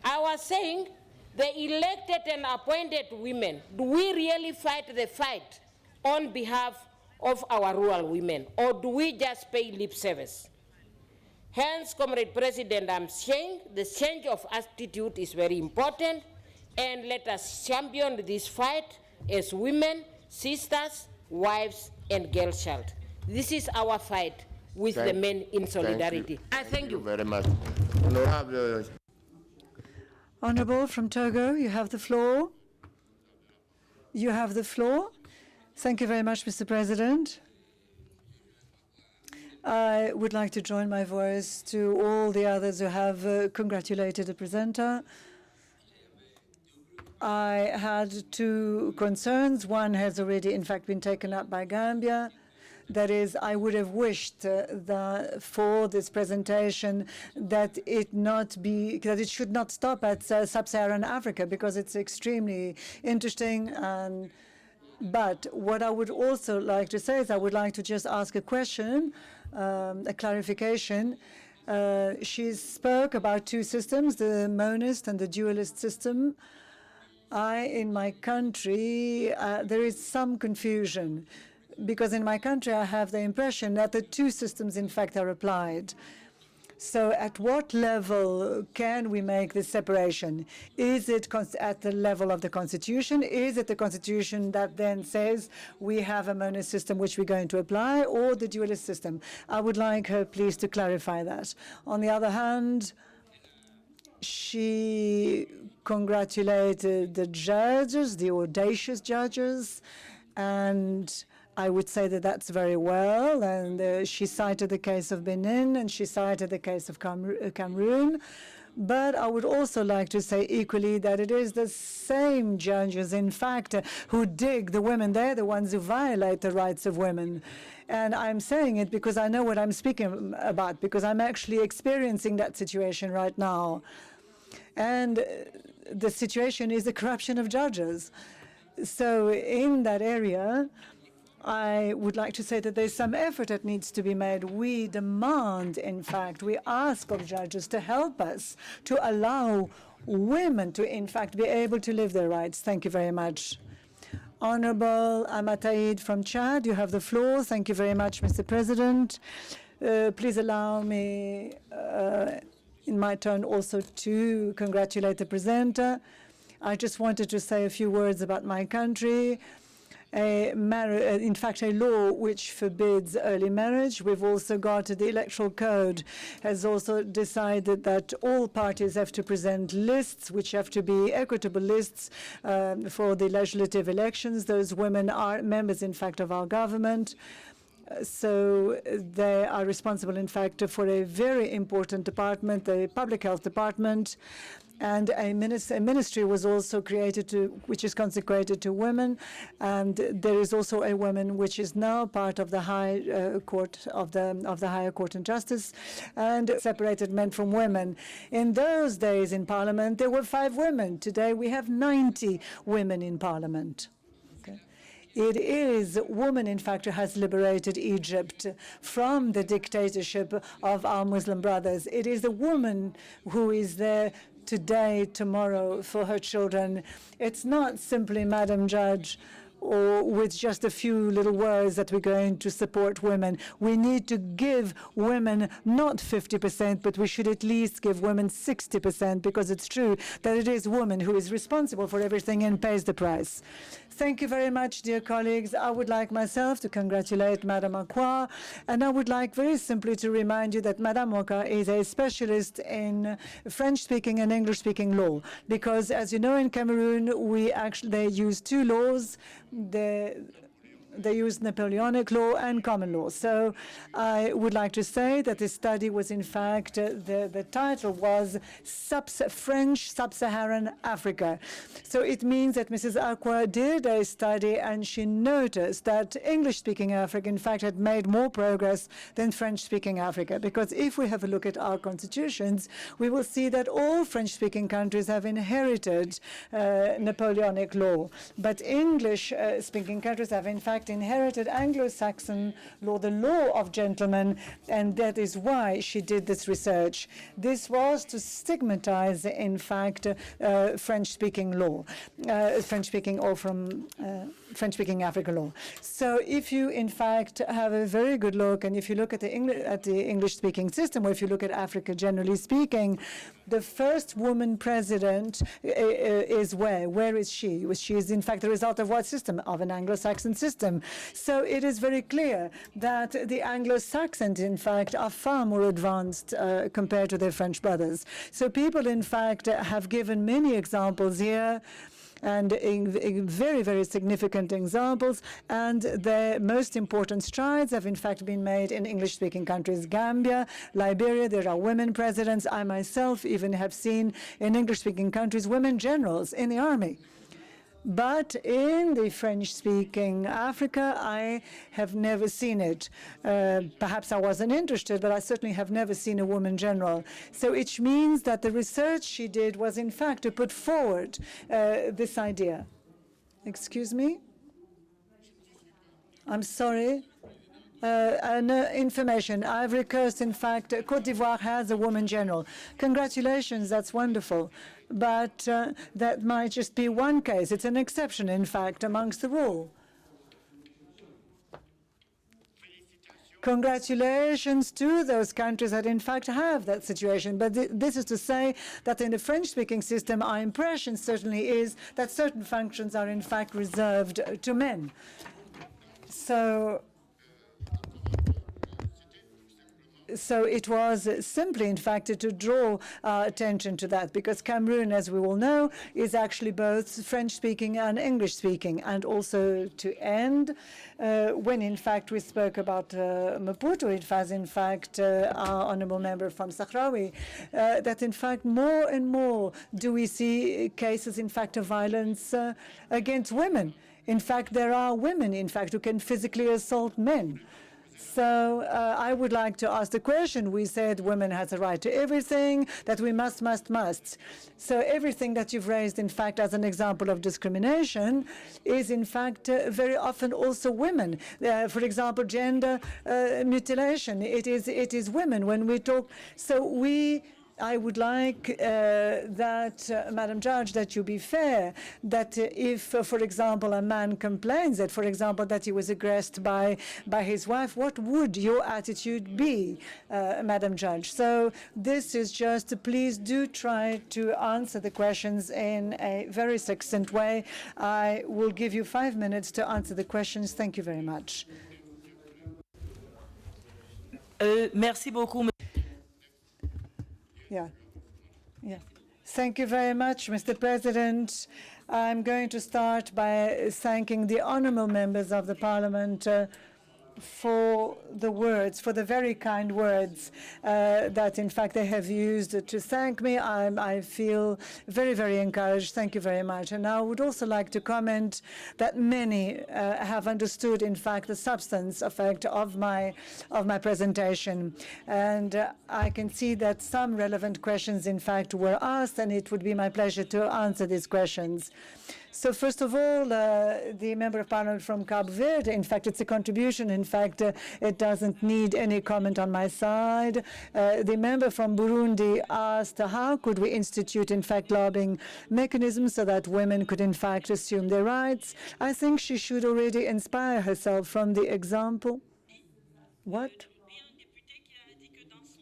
[SPEAKER 16] I was saying the elected and appointed women, do we really fight the fight on behalf of our rural women, or do we just pay lip service? Hence, Comrade President, I'm saying the change of attitude is very important, and let us champion this fight as women, sisters, wives, and girl child. This is our fight with the men in solidarity. Thank you
[SPEAKER 4] very much.
[SPEAKER 1] Honourable from Togo, you have the floor. You have the floor. Thank you very much, Mr. President. I would like to join my voice to all the others who have congratulated the presenter. I had two concerns. One has already, in fact, been taken up by Gambia. That is, I would have wished that for this presentation that it should not stop at sub-Saharan Africa, because it's extremely interesting. But what I would also like to say is I would like to just ask a question, a clarification. She spoke about two systems, the monist and the dualist system. In my country, there is some confusion, because in my country I have the impression that the two systems in fact are applied. So at what level can we make this separation? Is it at the level of the Constitution? Is it the Constitution that then says we have a monist system which we're going to apply, or the dualist system? I would like her, please, to clarify that. On the other hand, she congratulated the judges, the audacious judges, and I would say that that's very well, and she cited the case of Benin, and she cited the case of Cameroon. But I would also like to say equally that it is the same judges, in fact, who dig the women. They're the ones who violate the rights of women. And I'm saying it because I know what I'm speaking about, because I'm actually experiencing that situation right now. And the situation is the corruption of judges. So in that area, I would like to say that there's some effort that needs to be made. We demand, in fact, we ask of judges to help us, to allow women to, in fact, be able to live their rights. Thank you very much. Honorable Amataid from Chad, you have the floor. Thank you very much, Mr. President. Please allow me, in my turn, also to congratulate the presenter. I just wanted to say a few words about my country. In fact, a law which forbids early marriage. We've also got the electoral code has also decided that all parties have to present lists which have to be equitable lists for the legislative elections. Those women are members, in fact, of our government. So they are responsible, in fact, for a very important department, the public health department. And a ministry was also created which is consecrated to women, and there is also a woman which is now part of the High Court of the Higher Court and Justice, and separated men from women. In those days in Parliament, there were 5 women. Today we have 90 women in Parliament. It is woman, in fact, who has liberated Egypt from the dictatorship of our Muslim brothers. It is the woman who is there today, tomorrow, for her children. It's not simply, Madam Judge, or with just a few little words that we're going to support women. We need to give women not 50%, but we should at least give women 60%, because it's true that it is woman who is responsible for everything and pays the price. Thank you very much, dear colleagues. I would like myself to congratulate Madame Akwa, and I would like very simply to remind you that Madame Akwa is a specialist in French-speaking and English-speaking law, because, as you know, in Cameroon, they use two laws. They use Napoleonic law and common law. So I would like to say that this study was, in fact, the title was French Sub-Saharan Africa. So it means that Mrs. Akwa did a study, and she noticed that English-speaking Africa, in fact, had made more progress than French-speaking Africa. Because if we have a look at our constitutions, we will see that all French-speaking countries have inherited Napoleonic law. But English-speaking countries have, in fact, inherited Anglo-Saxon law, the law of gentlemen, and that is why she did this research. This was to stigmatize, in fact, French-speaking law, French-speaking or from French-speaking African law. So if you, in fact, have a very good look, and if you look at the English-speaking system, or if you look at Africa generally speaking, the first woman president is where? Where is she? She is, in fact, the result of what system? Of an Anglo-Saxon system. So it is very clear that the Anglo-Saxons, in fact, are far more advanced compared to their French brothers. So people, in fact, have given many examples here, and very, very significant examples, and the most important strides have in fact been made in English-speaking countries. Gambia, Liberia, there are women presidents. I myself even have seen in English-speaking countries women generals in the army. But in the French-speaking Africa, I have never seen it. Perhaps I wasn't interested, but I certainly have never seen a woman general. So it means that the research she did was, in fact, to put forward this idea. Excuse me? I'm sorry. Information. Ivory Coast, in fact, Côte d'Ivoire has a woman general. Congratulations, that's wonderful. But that might just be one case. It's an exception, in fact, amongst the rule. Congratulations to those countries that, in fact, have that situation. But this is to say that in the French-speaking system, our impression certainly is that certain functions are, in fact, reserved to men. So it was simply, in fact, to draw attention to that, because Cameroon, as we all know, is actually both French-speaking and English-speaking. And also to end, when, in fact, we spoke about Maputo, it was, in fact, our honourable member from Sahrawi, that, in fact, more and more do we see cases, in fact, of violence against women. In fact, there are women, in fact, who can physically assault men. So I would like to ask the question. We said women has a right to everything, that we must. So everything that you've raised, in fact, as an example of discrimination is, in fact, very often also women. For example, gender mutilation, it is women when we talk. So I would like that, Madam Judge, that you be fair, that if, for example, a man complains that, for example, that he was aggressed by his wife, what would your attitude be, Madam Judge? So this is just, please do try to answer the questions in a very succinct way. I will give you 5 minutes to answer the questions. Thank you very much.
[SPEAKER 15] Merci beaucoup.
[SPEAKER 1] Yeah. Thank you very much, Mr. President. I'm going to start by thanking the honourable members of the Parliament for the words, for the very kind words that, in fact, they have used to thank me. I feel very, very encouraged. Thank you very much. And I would also like to comment that many have understood, in fact, the substance effect of my presentation. And I can see that some relevant questions, in fact, were asked, and it would be my pleasure to answer these questions. So first of all, the Member of Parliament from Cabo Verde, in fact, it's a contribution. In fact, it doesn't need any comment on my side. The member from Burundi asked how could we institute, in fact, lobbying mechanisms so that women could, in fact, assume their rights. I think she should already inspire herself from the example. What?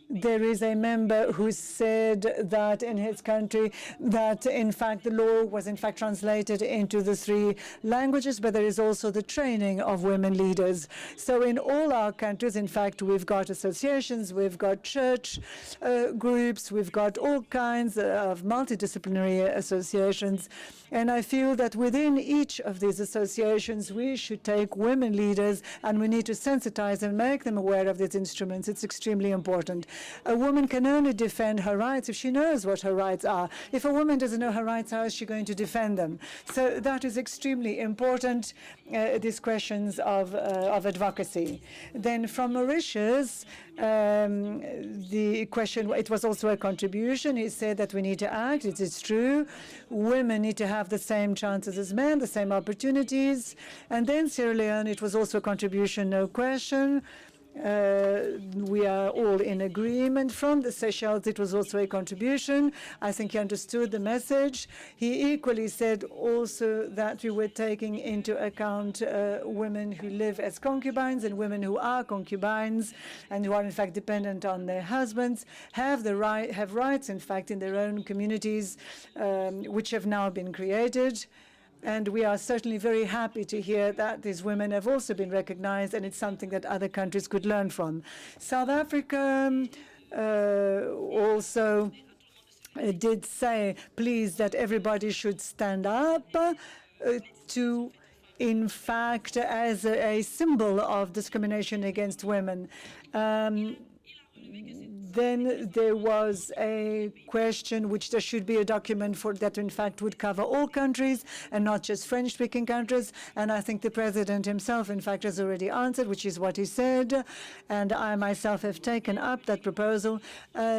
[SPEAKER 1] There is a member who said that in his country that in fact the law was in fact translated into the 3 languages, but there is also the training of women leaders. So in all our countries, in fact, we've got associations, we've got church groups, we've got all kinds of multidisciplinary associations. And I feel that within each of these associations, we should take women leaders and we need to sensitize and make them aware of these instruments. It's extremely important. A woman can only defend her rights if she knows what her rights are. If a woman doesn't know her rights, how is she going to defend them? So that is extremely important, these questions of advocacy. Then from Mauritius, the question, it was also a contribution. He said that we need to act. It is true. Women need to have the same chances as men, the same opportunities. And then Sierra Leone, it was also a contribution, no question. We are all in agreement. From the Seychelles, it was also a contribution. I think he understood the message. He equally said also that we were taking into account women who live as concubines and women who are concubines and who are in fact dependent on their husbands have rights in fact in their own communities, which have now been created. And we are certainly very happy to hear that these women have also been recognized, and it's something that other countries could learn from. South Africa also did say, please, that everybody should stand up to, in fact, as a symbol of discrimination against women. Then there was a question which there should be a document for that in fact would cover all countries and not just French-speaking countries. And I think the president himself in fact has already answered, which is what he said. And I myself have taken up that proposal.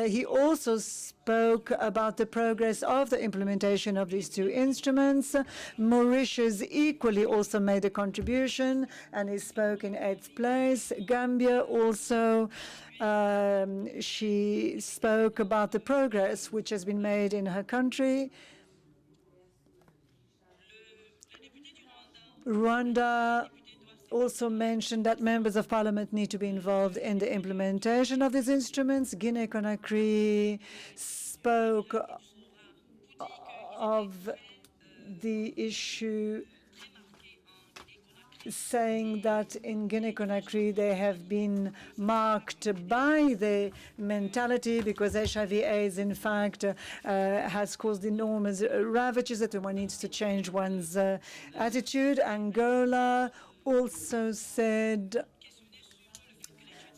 [SPEAKER 1] He also spoke about the progress of the implementation of these 2 instruments. Mauritius equally also made a contribution and he spoke in 8th place. Gambia also she spoke about the progress which has been made in her country. Rwanda also mentioned that members of parliament need to be involved in the implementation of these instruments. Guinea-Conakry spoke of the issue, saying that in Guinea-Conakry they have been marked by the mentality because HIV/AIDS in fact has caused enormous ravages, that one needs to change one's attitude. Angola also said,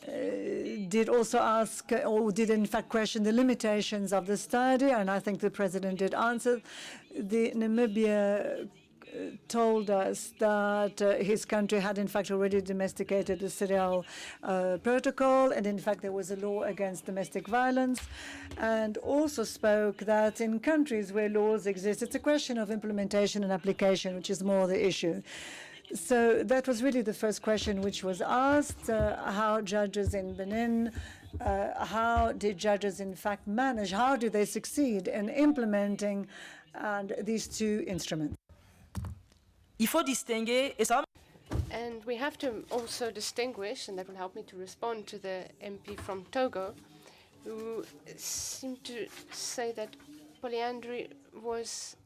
[SPEAKER 1] did also ask, or did in fact question the limitations of the study, and I think the president did answer. The Namibia told us that his country had in fact already domesticated the serial protocol, and in fact there was a law against domestic violence, and also spoke that in countries where laws exist, it's a question of implementation and application, which is more the issue. So that was really the first question which was asked, how judges in Benin, how did judges in fact manage, how do they succeed in implementing these 2 instruments?
[SPEAKER 3] And we have to also distinguish, and that will help me to respond to the MP from Togo, who seemed to say that polyandry was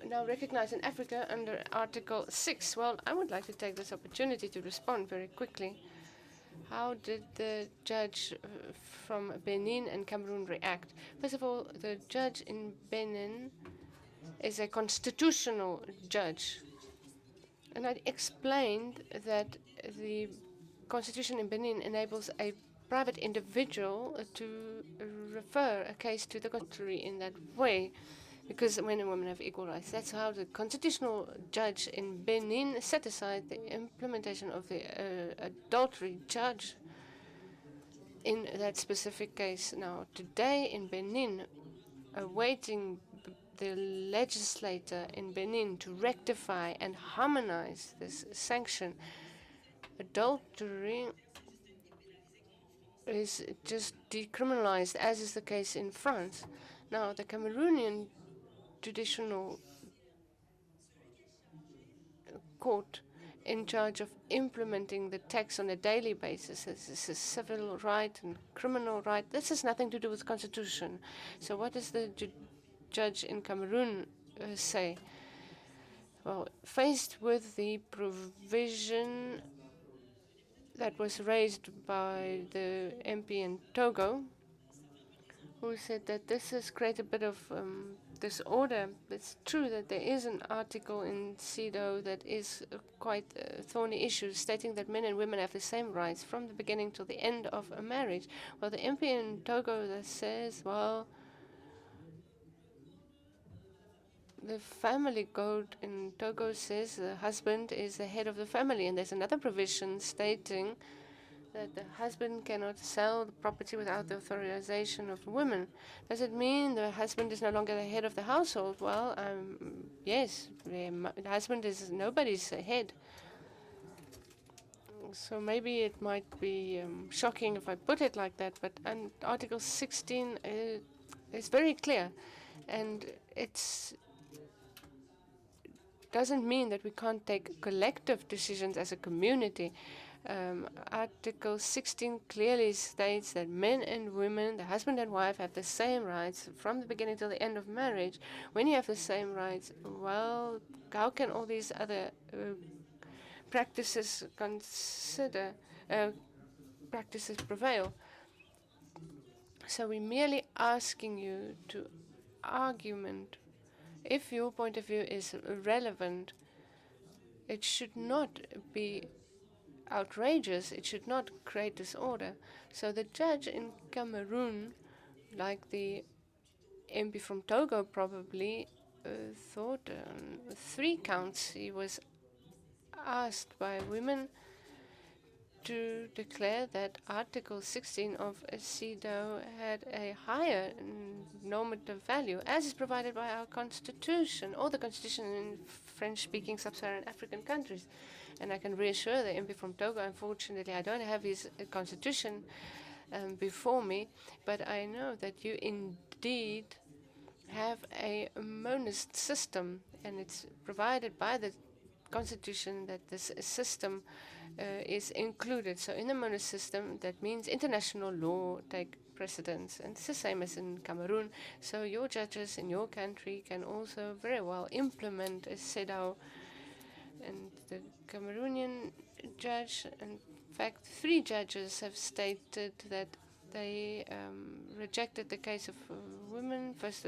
[SPEAKER 3] now recognized in Africa under Article 6. Well, I would like to take this opportunity to respond very quickly. How did the judge from Benin and Cameroon react? First of all, the judge in Benin is a constitutional judge. And I explained that the constitution in Benin enables a private individual to refer a case to the contrary in that way, because men and women have equal rights. That's how the constitutional judge in Benin set aside the implementation of the adultery judge in that specific case. Now, today in Benin, awaiting the legislator in Benin to rectify and harmonize this sanction. Adultery is just decriminalized, as is the case in France. Now, the Cameroonian Judicial Court, in charge of implementing the text on a daily basis, this is a civil right and criminal right. This has nothing to do with the constitution. So what does the judge in Cameroon say? Well, faced with the provision that was raised by the MP in Togo, who said that this has created a bit of disorder. It's true that there is an article in CEDAW that is quite a thorny issue, stating that men and women have the same rights from the beginning to the end of a marriage. Well, the MP in Togo that says, well, the family code in Togo says the husband is the head of the family, and there's another provision stating that the husband cannot sell the property without the authorization of the woman. Does it mean the husband is no longer the head of the household? Well, yes, the husband is nobody's head. So maybe it might be shocking if I put it like that, but Article 16 is very clear, and it's doesn't mean that we can't take collective decisions as a community. Article 16 clearly states that men and women, the husband and wife, have the same rights from the beginning till the end of marriage. When you have the same rights, well, how can all these other practices prevail? So we're merely asking you to argument. If your point of view is relevant, it should not be outrageous. It should not create disorder. So the judge in Cameroon, like the MP from Togo probably, thought 3 counts. He was asked by women to declare that Article 16 of CEDAW had a higher normative value, as is provided by our constitution, or the constitution in French-speaking sub-Saharan African countries. And I can reassure the MP from Togo, unfortunately, I don't have his constitution before me, but I know that you indeed have a monist system, and it's provided by the constitution that this system is included. So in the monist system, that means international law take precedence, and it's the same as in Cameroon. So your judges in your country can also very well implement a CEDAW. And the Cameroonian judge, in fact, 3 judges have stated that they rejected the case of women, first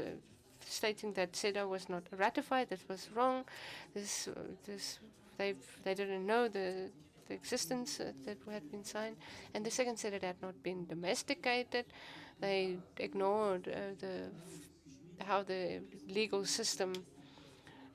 [SPEAKER 3] stating that CEDAW was not ratified. That was wrong. They didn't know the existence that had been signed. And the second said it had not been domesticated. They ignored how the legal system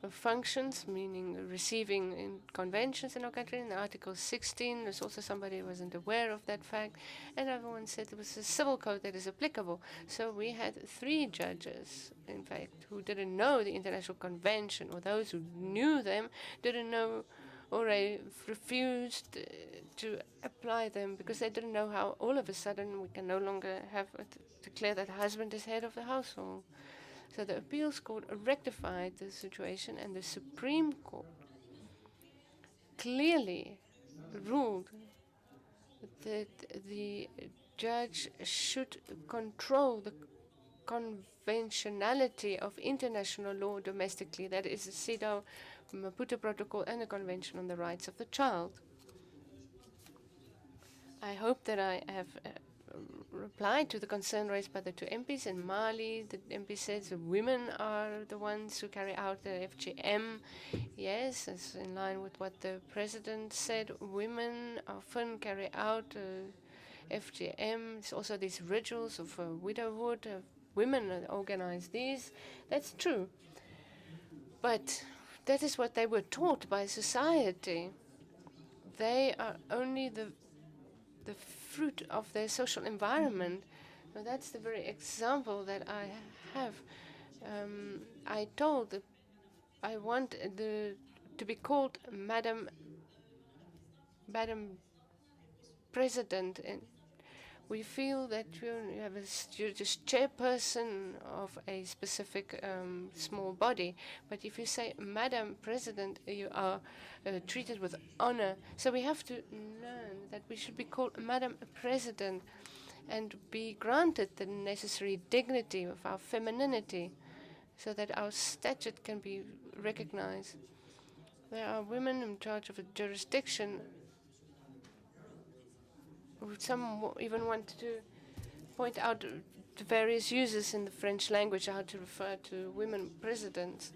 [SPEAKER 3] functions, meaning receiving in conventions in our country. In Article 16, there's also somebody who wasn't aware of that fact, and everyone said it was a civil code that is applicable. So we had 3 judges, in fact, who didn't know the international convention, or those who knew them didn't know, or refused to apply them because they didn't know how all of a sudden we can no longer have declare that the husband is head of the household. So the appeals court rectified the situation, and the Supreme Court clearly ruled that the judge should control the conventionality of international law domestically, that is the CEDAW, Maputo Protocol, and the Convention on the Rights of the Child. I hope that I have replied to the concern raised by the 2 MPs. In Mali, the MP says the women are the ones who carry out the FGM. Yes, it's in line with what the president said. Women often carry out FGM. There's also these rituals of widowhood. Women organize these. That's true. But that is what they were taught by society. They are only the fruit of their social environment. Now, that's the very example that I have. I told that I want to be called Madam President, and we feel that you have you're just chairperson of a specific small body. But if you say Madam President, you are treated with honor. So we have to learn that we should be called Madam President and be granted the necessary dignity of our femininity so that our statute can be recognized. There are women in charge of a jurisdiction. Some even want to point out the various uses in the French language how to refer to women presidents.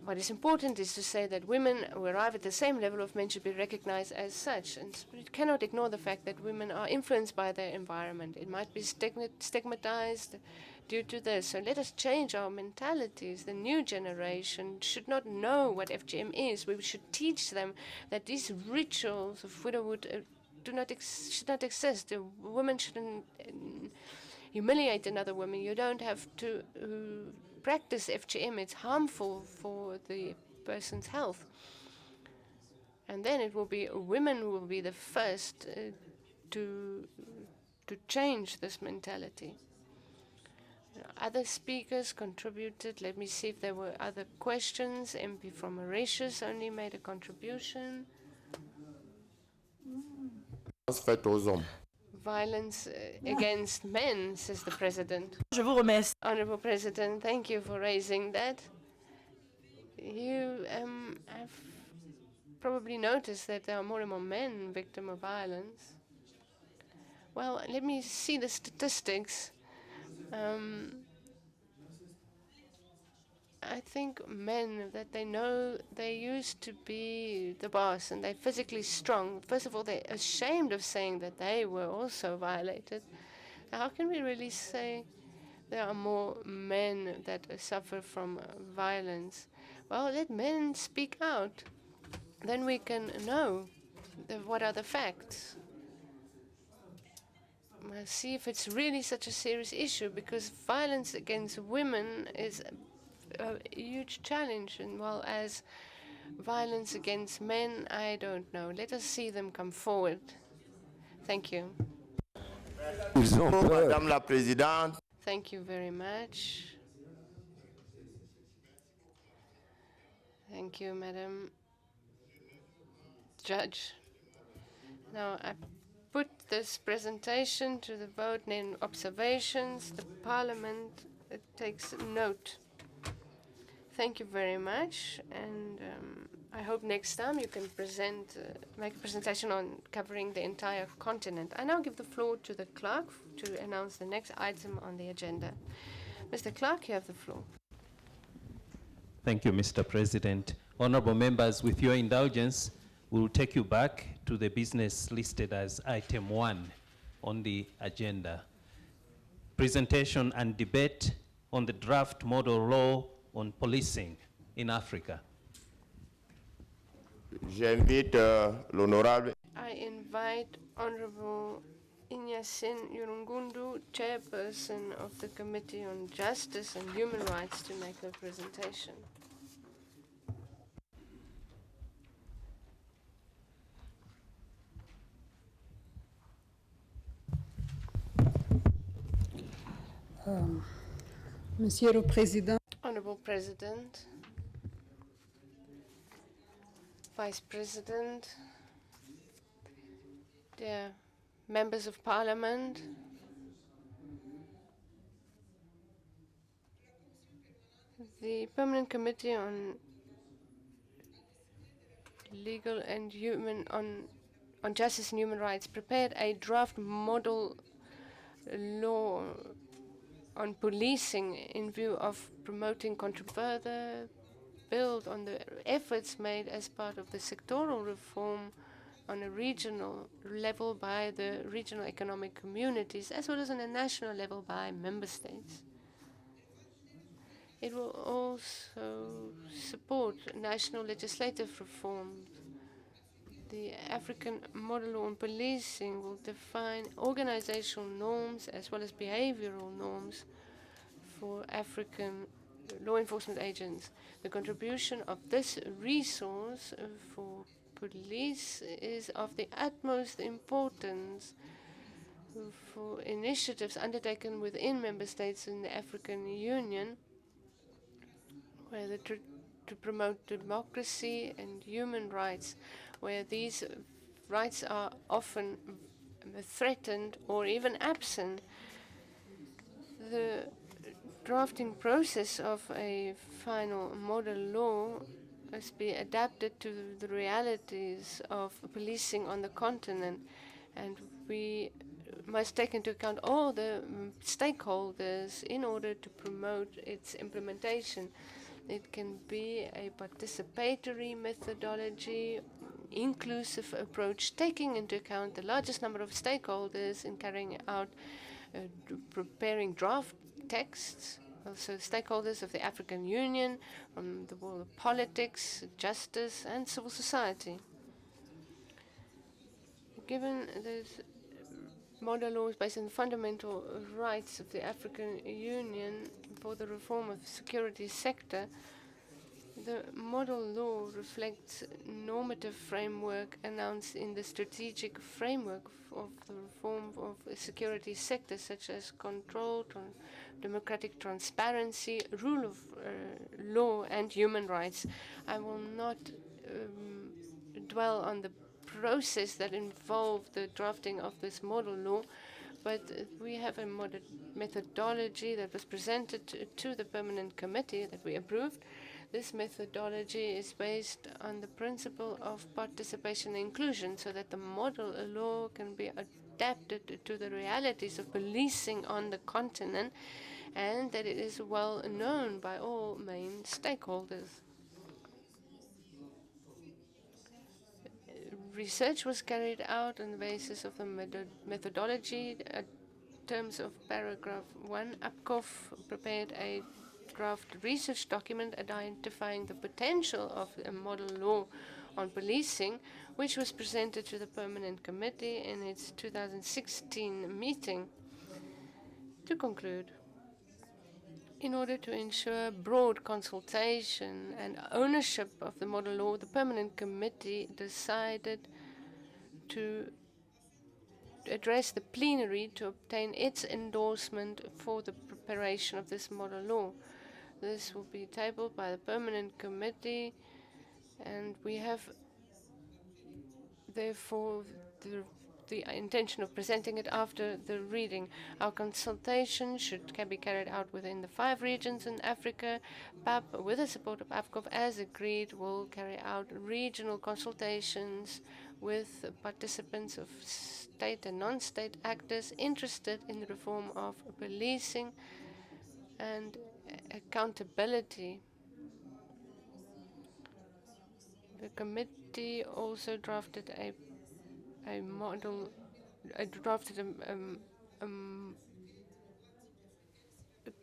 [SPEAKER 3] What is important is to say that women who arrive at the same level of men should be recognized as such. And we cannot ignore the fact that women are influenced by their environment. It might be stigmatized due to this. So let us change our mentalities. The new generation should not know what FGM is. We should teach them that these rituals of widowhood should not exist. A woman shouldn't humiliate another woman. You don't have to practice FGM. It's harmful for the person's health. And then it will be women who will be the first to change this mentality. Other speakers contributed. Let me see if there were other questions. MP from Mauritius only made a contribution. Violence against men, says the President.
[SPEAKER 15] Je vous remercie.
[SPEAKER 3] Honorable President, thank you for raising that. You have probably noticed that there are more and more men victims of violence. Well, let me see the statistics. I think men that they know they used to be the boss and they're physically strong. First of all, they're ashamed of saying that they were also violated. How can we really say there are more men that suffer from violence? Well, let men speak out. Then we can know what are the facts. We'll see if it's really such a serious issue, because violence against women is a huge challenge, and while as violence against men, I don't know. Let us see them come forward. Thank you.
[SPEAKER 4] Madame la Présidente.
[SPEAKER 3] Thank you very much. Thank you, Madam Judge. Now, I put this presentation to the vote in observations. The Parliament takes note. Thank you very much, and I hope next time you can make a presentation on covering the entire continent. I now give the floor to the clerk to announce the next item on the agenda. Mr. Clerk, you have the floor.
[SPEAKER 2] Thank you, Mr. President. Honorable members, with your indulgence, we'll take you back to the business listed as item 1 on the agenda. Presentation and debate on the draft model law on policing in Africa.
[SPEAKER 4] J'invite l'honorable.
[SPEAKER 3] I invite Honorable Inyasin Yurungundu, Chairperson of the Committee on Justice and Human Rights, to make the presentation.
[SPEAKER 17] Monsieur le Président.
[SPEAKER 3] Honorable President, Vice President, dear members of Parliament, the Permanent Committee on Legal and on Justice and Human Rights prepared a draft model law on policing in view of promoting further build on the efforts made as part of the sectoral reform on a regional level by the regional economic communities, as well as on a national level by member states. It will also support national legislative reforms. The African model on policing will define organizational norms as well as behavioral norms for African law enforcement agents. The contribution of this resource for police is of the utmost importance for initiatives undertaken within member states in the African Union, where to promote democracy and human rights, where these rights are often threatened or even absent. The drafting process of a final model law must be adapted to the realities of policing on the continent, and we must take into account all the stakeholders in order to promote its implementation. It can be a participatory methodology, inclusive approach, taking into account the largest number of stakeholders in carrying out preparing draft texts, also stakeholders of the African Union, from the world of politics, justice, and civil society. Given this model law is based on the fundamental rights of the African Union for the reform of the security sector, the model law reflects normative framework announced in the strategic framework of the reform of the security sector, such as control, democratic transparency, rule of law, and human rights. I will not dwell on the process that involved the drafting of this model law, but we have a methodology that was presented to the permanent committee that we approved. This methodology is based on the principle of participation and inclusion, so that the model law can be adapted to the realities of policing on the continent, and that it is well known by all main stakeholders. Research was carried out on the basis of the methodology. In terms of paragraph 1, APCOF prepared a draft research document identifying the potential of a model law on policing, which was presented to the Permanent Committee in its 2016 meeting. To conclude, in order to ensure broad consultation and ownership of the model law, the Permanent Committee decided to address the plenary to obtain its endorsement for the preparation of this model law. This will be tabled by the Permanent Committee, and we have therefore the intention of presenting it after the reading. Our consultation can be carried out within the 5 regions in Africa. PAP, with the support of AFCOF, as agreed, will carry out regional consultations with participants of state and non-state actors interested in the reform of policing and accountability. The committee also drafted a model,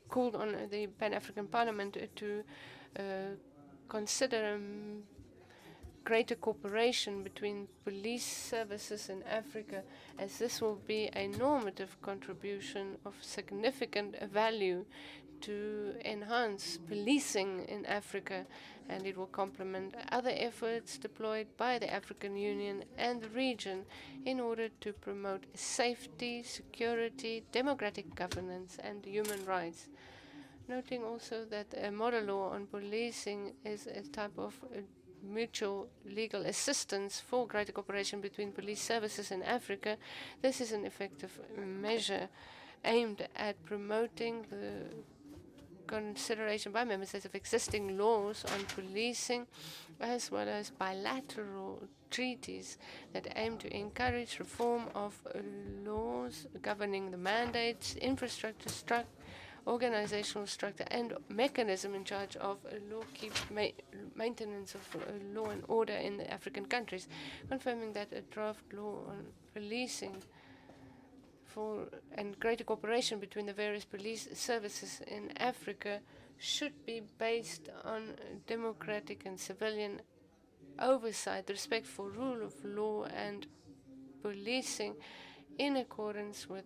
[SPEAKER 3] called on the Pan-African Parliament to consider greater cooperation between police services in Africa, as this will be a normative contribution of significant value to enhance policing in Africa, and it will complement other efforts deployed by the African Union and the region in order to promote safety, security, democratic governance, and human rights. Noting also that a model law on policing is a type of mutual legal assistance for greater cooperation between police services in Africa. This is an effective measure aimed at promoting the consideration by member states of existing laws on policing, as well as bilateral treaties that aim to encourage reform of laws governing the mandates, infrastructure, organizational structure, and mechanism in charge of maintenance of law and order in the African countries, confirming that a draft law on policing and greater cooperation between the various police services in Africa should be based on democratic and civilian oversight, respect for rule of law, and policing in accordance with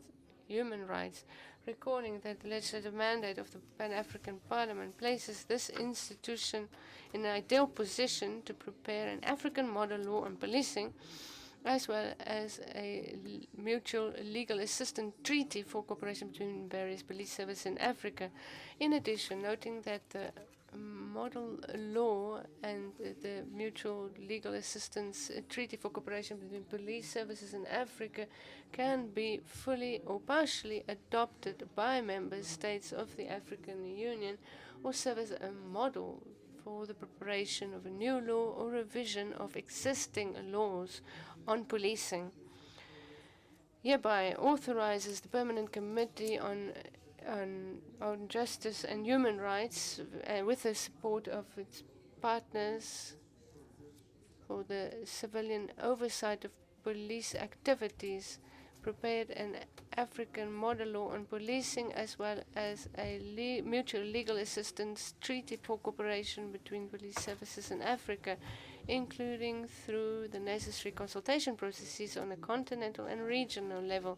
[SPEAKER 3] human rights. recalling that the legislative mandate of the Pan-African Parliament places this institution in an ideal position to prepare an African model law on policing, as well as a mutual legal assistance treaty for cooperation between various police services in Africa. In addition, noting that the model law and the mutual legal assistance treaty for cooperation between police services in Africa can be fully or partially adopted by member states of the African Union or serve as a model for the preparation of a new law or revision of existing laws on policing. Hereby authorizes the Permanent Committee on Justice and Human Rights, with the support of its partners, for the civilian oversight of police activities, prepared an African model law on policing, as well as a mutual legal assistance treaty for cooperation between police services in Africa, including through the necessary consultation processes on a continental and regional level,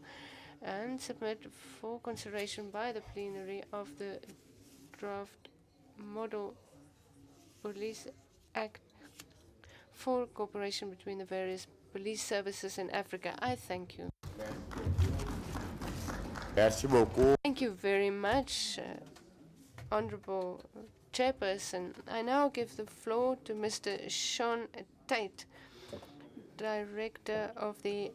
[SPEAKER 3] and submit for consideration by the plenary of the draft Model Police Act for cooperation between the various police services in Africa. I thank you.
[SPEAKER 4] Merci beaucoup.
[SPEAKER 3] Thank you very much, Honorable Chairperson. I now give the floor to Mr. Sean Tate, Director of the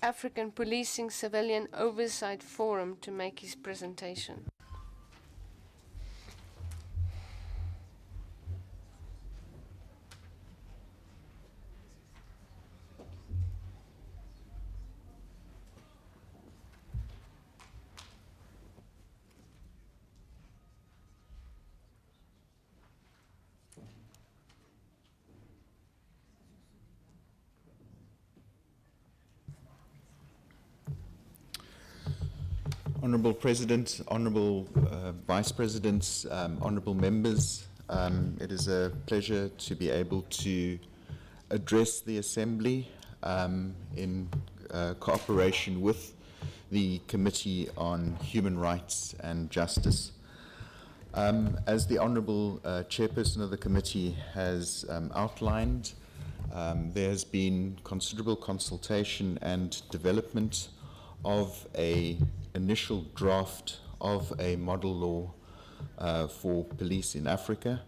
[SPEAKER 3] African Policing Civilian Oversight Forum, to make his presentation.
[SPEAKER 18] Honourable President, Honourable Vice Presidents, Honourable Members, it is a pleasure to be able to address the Assembly in cooperation with the Committee on Human Rights and Justice. As the Honourable Chairperson of the Committee has outlined, there has been considerable consultation and development of an initial draft of a model law for police in Africa.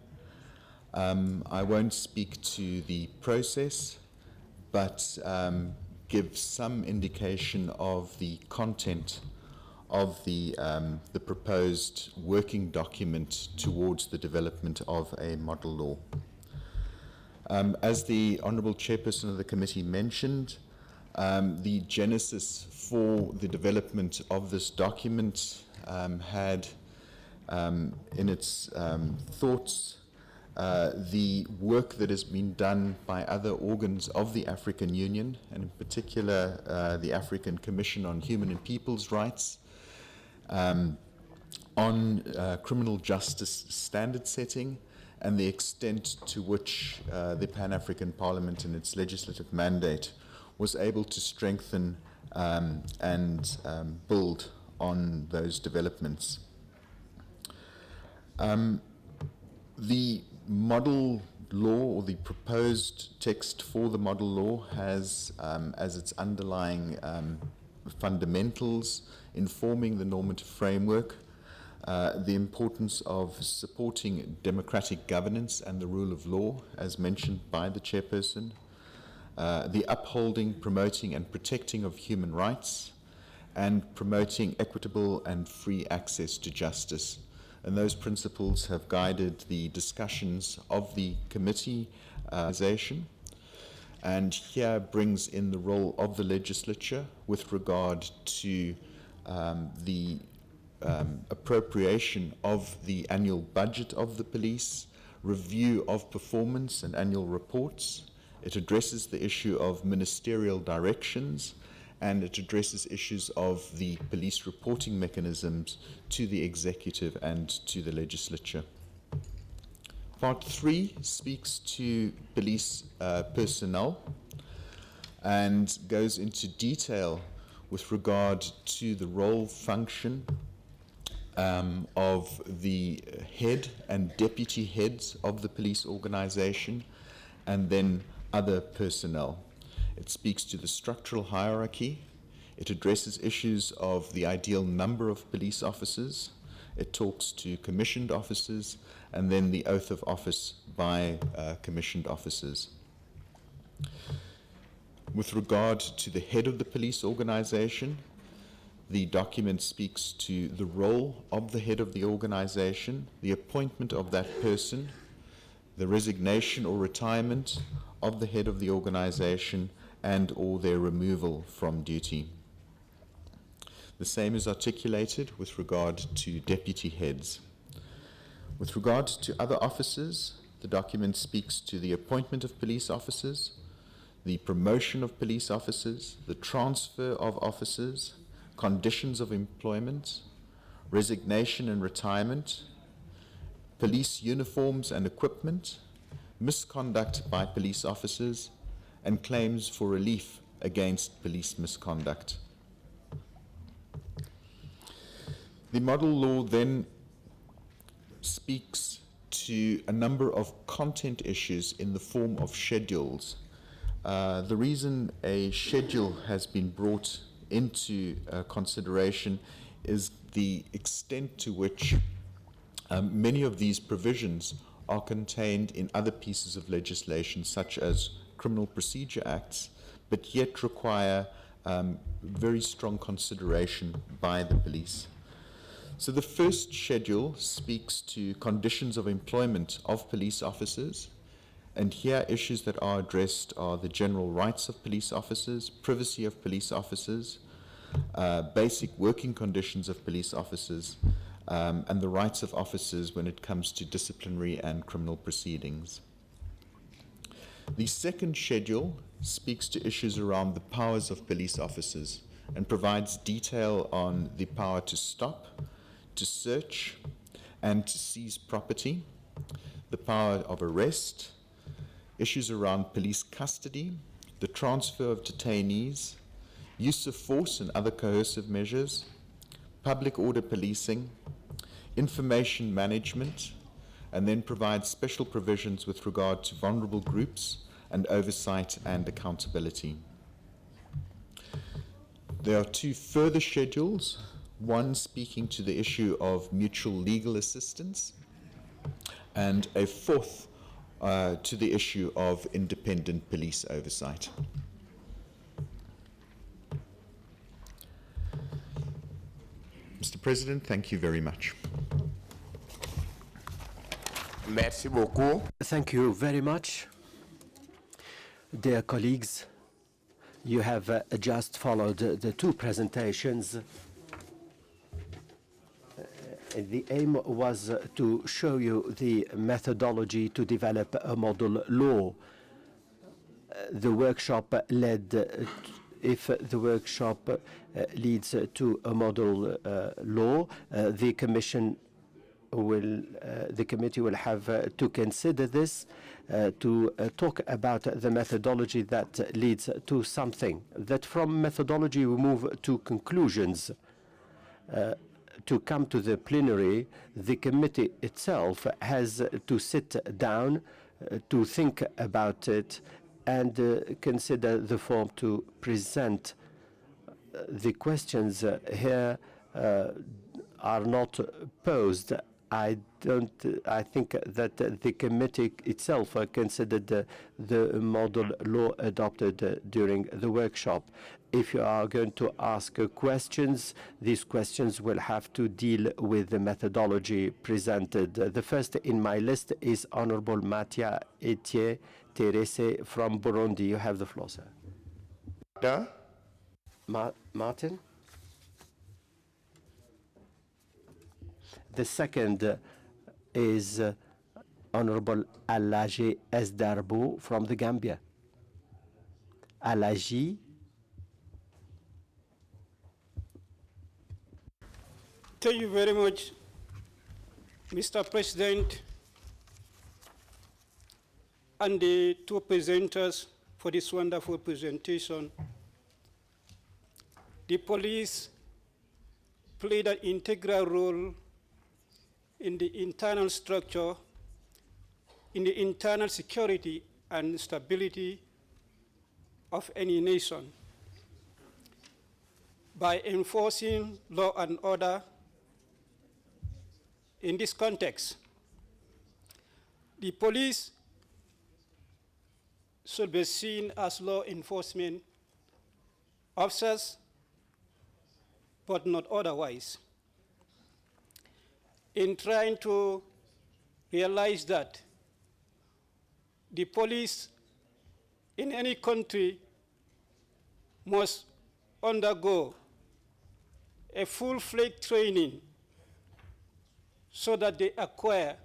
[SPEAKER 18] I won't speak to the process, but give some indication of the content of the proposed working document towards the development of a model law. As the Honourable Chairperson of the Committee mentioned, the genesis for the development of this document had in its thoughts the work that has been done by other organs of the African Union, and in particular the African Commission on Human and People's Rights, on criminal justice standard setting and the extent to which the Pan-African Parliament in its legislative mandate was able to strengthen and build on those developments. The model law, or the proposed text for the model law, has as its underlying fundamentals informing the normative framework the importance of supporting democratic governance and the rule of law, as mentioned by the Chairperson, the upholding, promoting and protecting of human rights, and promoting equitable and free access to justice. And those principles have guided the discussions of the committee and here brings in the role of the legislature with regard to the appropriation of the annual budget of the police, review of performance and annual reports. It addresses the issue of ministerial directions, and it addresses issues of the police reporting mechanisms to the executive and to the legislature. Part 3 speaks to police personnel and goes into detail with regard to the role, function, of the head and deputy heads of the police organization, and then other personnel. It speaks to the structural hierarchy. It addresses issues of the ideal number of police officers. It talks to commissioned officers, and then the oath of office by commissioned officers. With regard to the head of the police organization, the document speaks to the role of the head of the organization, the appointment of that person, the resignation or retirement of the head of the organization, and or their removal from duty. The same is articulated with regard to deputy heads. With regard to other officers, the document speaks to the appointment of police officers, the promotion of police officers, the transfer of officers, conditions of employment, resignation and retirement, police uniforms and equipment, misconduct by police officers, and claims for relief against police misconduct. The model law then speaks to a number of content issues in the form of schedules. The reason a schedule has been brought into consideration is the extent to which many of these provisions are contained in other pieces of legislation, such as criminal procedure acts, but yet require very strong consideration by the police. So the first schedule speaks to conditions of employment of police officers, and here issues that are addressed are the general rights of police officers, privacy of police officers, basic working conditions of police officers, and the rights of officers when it comes to disciplinary and criminal proceedings. The second schedule speaks to issues around the powers of police officers and provides detail on the power to stop, to search, and to seize property, the power of arrest, issues around police custody, the transfer of detainees, use of force and other coercive measures, public order policing, information management, and then provides special provisions with regard to vulnerable groups and oversight and accountability. There are two further schedules, one speaking to the issue of mutual legal assistance, and a fourth to the issue of independent police oversight. Mr. President, thank you very much.
[SPEAKER 4] Merci beaucoup.
[SPEAKER 10] Thank you very much. Dear colleagues, you have just followed the two presentations. The aim was to show you the methodology to develop a model law. The workshop led, if the workshop leads to a model law, the commission will, the committee will have to consider this, to talk about the methodology that leads to something. That from methodology we move to conclusions. To come to the plenary, the committee itself has to sit down, to think about it, and consider the form to present. The questions here are not posed. I think that the committee itself considered the model law adopted during the workshop. If you are going to ask questions, these questions will have to deal with the methodology presented. The first in my list is Honorable Matia Etienne Terese from Burundi. You have the floor, sir. Martin? The second is Honorable Alaji Esdarbo from the Gambia. Alaji.
[SPEAKER 19] Thank you very much, Mr. President, and the two presenters for this wonderful presentation. The police played an integral role in the internal structure, in the internal security and stability of any nation. By enforcing law and order in this context, the police should be seen as law enforcement officers, but not otherwise. In trying to realize that the police in any country must undergo a full-fledged training so that they acquire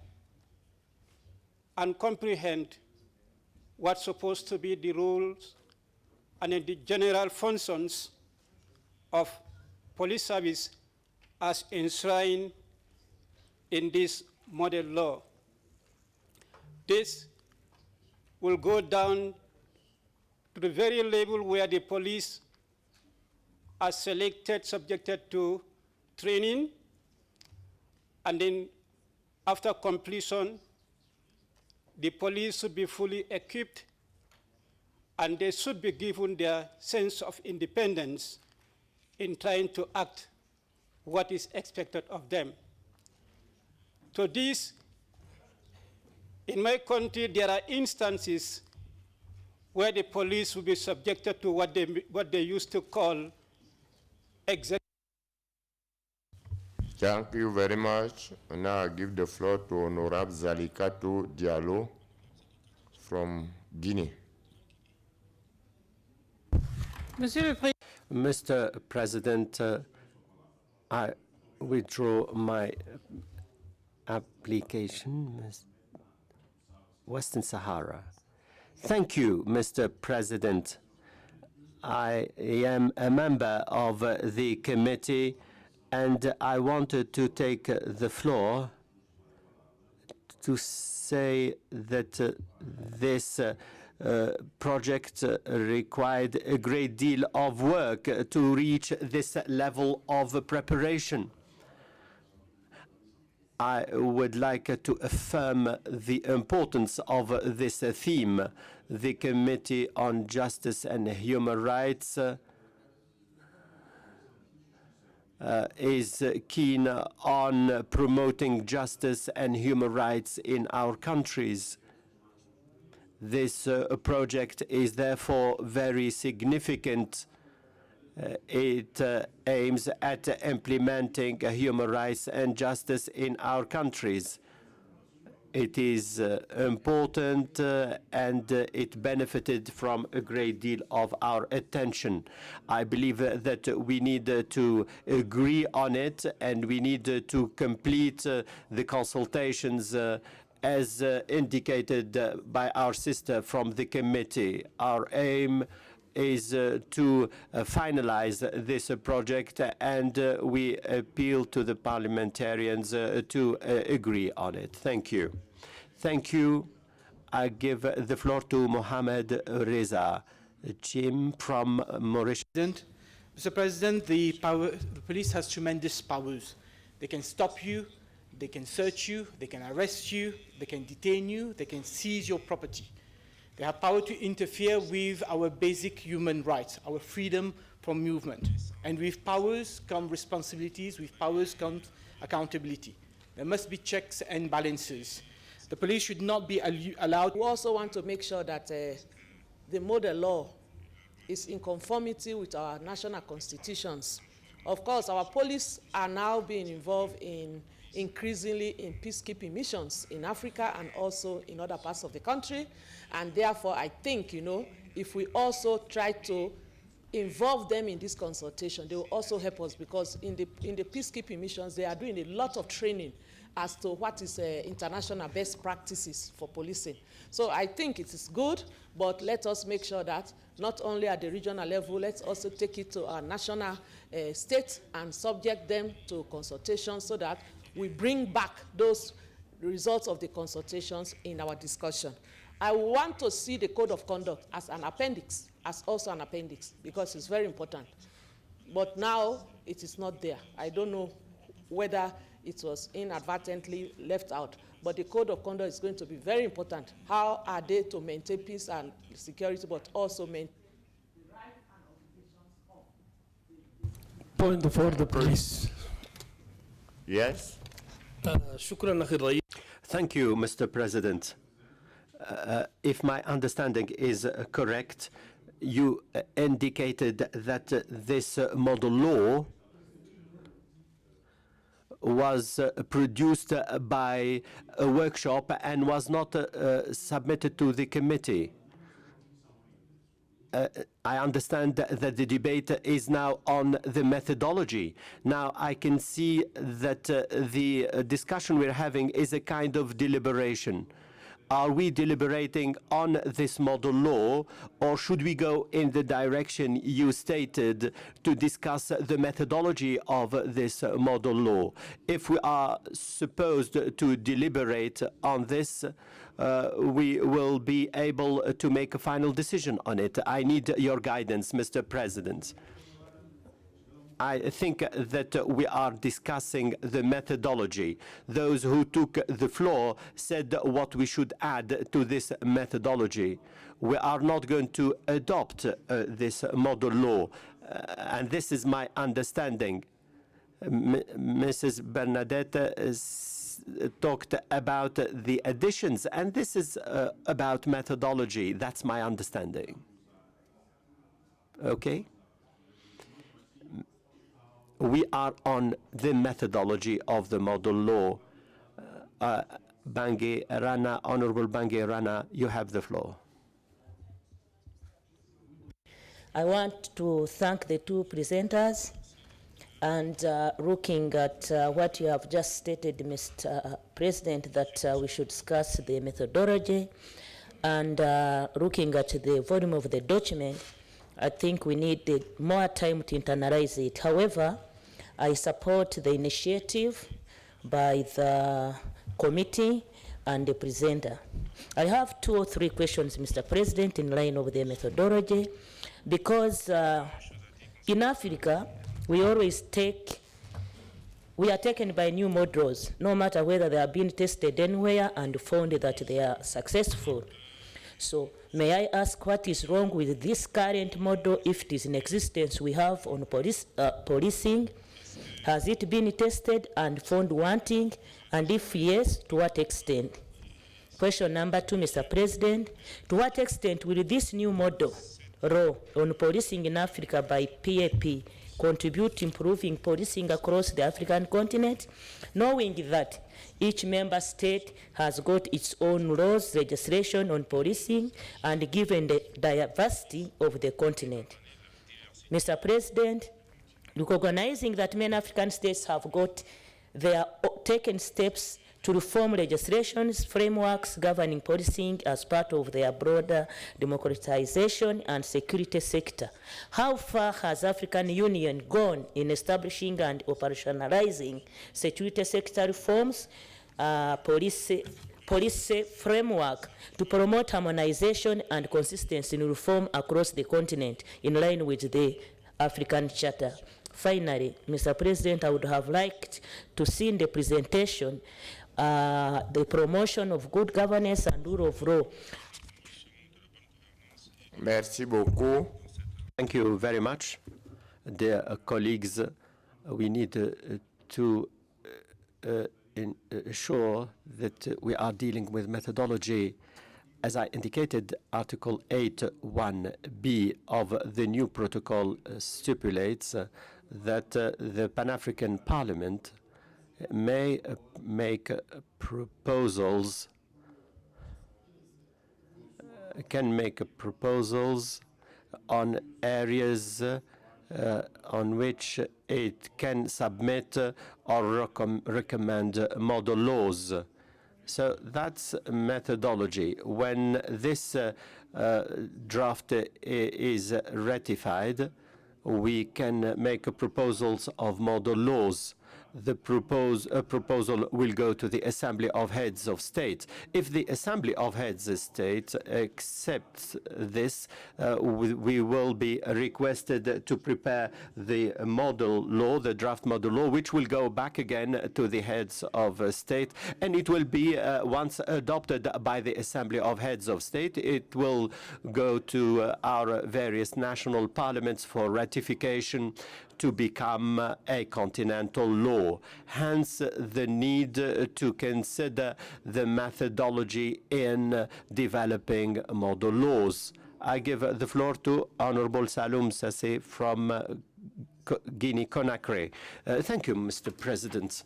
[SPEAKER 19] and comprehend what's supposed to be the rules and the general functions of police service as enshrined in this model law. This will go down to the very level where the police are selected, subjected to training, and then after completion, the police should be fully equipped and they should be given their sense of independence in trying to act what is expected of them. So this, in my country, there are instances where the police will be subjected to what they used to call executive.
[SPEAKER 4] Thank you very much. Now I give the floor to Honorable Zalikatu Diallo from Guinea.
[SPEAKER 10] Mr. President, I withdraw my application. Western Sahara. Thank you, Mr. President. I am a member of the committee, and I wanted to take the floor to say that this project required a great deal of work to reach this level of preparation. I would like to affirm the importance of this theme. The Committee on Justice and Human Rights is keen on promoting justice and human rights in our countries. This project is therefore very significant. It aims at implementing human rights and justice in our countries. It is important and it benefited from a great deal of our attention. I believe that we need to agree on it and we need to complete the consultations as indicated by our sister from the committee. Our aim is to finalize this project, and we appeal to the parliamentarians to agree on it. Thank you. Thank you. I give the floor to Mohamed Reza, Jim from Mauritius.
[SPEAKER 9] Mr. President, the police has tremendous powers. They can stop you, they can search you, they can arrest you, they can detain you, they can seize your property. They have power to interfere with our basic human rights, our freedom from movement. And with powers come responsibilities, with powers comes accountability. There must be checks and balances. The police should not be allowed.
[SPEAKER 6] We also want to make sure that the model law is in conformity with our national constitutions. Of course, our police are now being involved in increasingly in peacekeeping missions in Africa and also in other parts of the country. And therefore, I think, if we also try to involve them in this consultation, they will also help us, because in the peacekeeping missions, they are doing a lot of training as to what is international best practices for policing. So I think it is good, but let us make sure that not only at the regional level, let's also take it to our national state and subject them to consultation so that we bring back those results of the consultations in our discussion. I want to see the code of conduct as an appendix, because it's very important. But now it is not there. I don't know whether it was inadvertently left out. But the code of conduct is going to be very important. How are they to maintain peace and security, but also maintain
[SPEAKER 20] Point of order, please.
[SPEAKER 4] Yes?
[SPEAKER 10] Thank you, Mr. President. If my understanding is correct, you indicated that this model law was produced by a workshop and was not submitted to the committee. I understand that the debate is now on the methodology. Now I can see that the discussion we're having is a kind of deliberation. Are we deliberating on this model law, or should we go in the direction you stated to discuss the methodology of this model law? If we are supposed to deliberate on this, we will be able to make a final decision on it. I need your guidance, Mr. President. I think that we are discussing the methodology. Those who took the floor said what we should add to this methodology. We are not going to adopt this model law, and this is my understanding. Mrs. Bernadette talked about the additions, and this is about methodology. That's my understanding. Okay? We are on the methodology of the model law. Bangui Rana, Honorable Bangui Rana, you have the floor.
[SPEAKER 14] I want to thank the two presenters, and looking at what you have just stated, Mr. President, that we should discuss the methodology, and looking at the volume of the document, I think we need more time to internalize it. However, I support the initiative by the committee and the presenter. I have 2 or 3 questions, Mr. President, in line of the methodology, because in Africa, we are taken by new models, no matter whether they are being tested anywhere and found that they are successful. So may I ask what is wrong with this current model, if it is in existence we have on policing? Has it been tested and found wanting? And if yes, to what extent? Question number 2, Mr. President, to what extent will this new model law on policing in Africa by PAP contribute to improving policing across the African continent, knowing that each member state has got its own laws, legislation on policing, and given the diversity of the continent? Mr. President, recognizing that many African states have taken steps to reform legislations, frameworks governing policing as part of their broader democratization and security sector, how far has African Union gone in establishing and operationalizing security sector reforms, police framework to promote harmonization and consistency in reform across the continent in line with the African Charter? Finally, Mr. President, I would have liked to see in the presentation the promotion of good governance and rule of law.
[SPEAKER 4] Merci beaucoup.
[SPEAKER 10] Thank you very much. Dear colleagues, we need to ensure that we are dealing with methodology. As I indicated, Article 8(1)(b) of the new protocol stipulates that the Pan-African Parliament may make proposals, can make proposals on areas on which it can submit or recommend model laws. So that's methodology. When this draft is ratified, we can make proposals of model laws. the proposal will go to the Assembly of Heads of State. If the Assembly of Heads of State accepts this, we will be requested to prepare the model law, the draft model law, which will go back again to the Heads of State, and it will be, once adopted by the Assembly of Heads of State, it will go to our various national parliaments for ratification to become a continental law. Hence, the need to consider the methodology in developing model laws. I give the floor to Honorable Saloum Sassé from Guinea-Conakry. Thank you, Mr. President.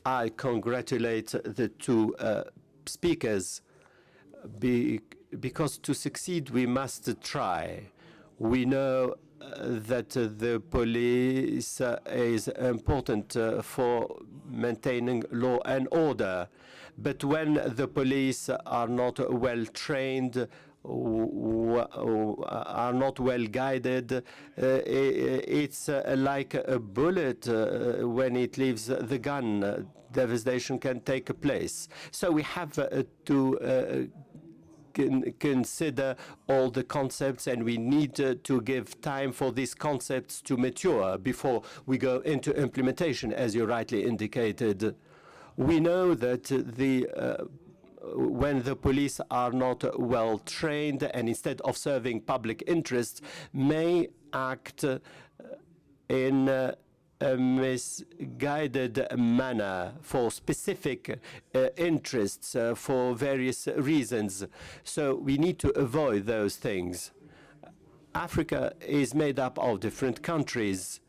[SPEAKER 10] I congratulate the two speakers because to succeed we must try. We know that the police is important for maintaining law and order, but when the police are not well trained, are not well guided, it's like a bullet when it leaves the gun. Devastation can take place. So we have to consider all the concepts, and we need to give time for these concepts to mature before we go into implementation, as you rightly indicated. We know that when the police are not well trained and instead of serving public interest may act in a misguided manner for specific interests for various reasons. So we need to avoid those things. Africa is made up of different countries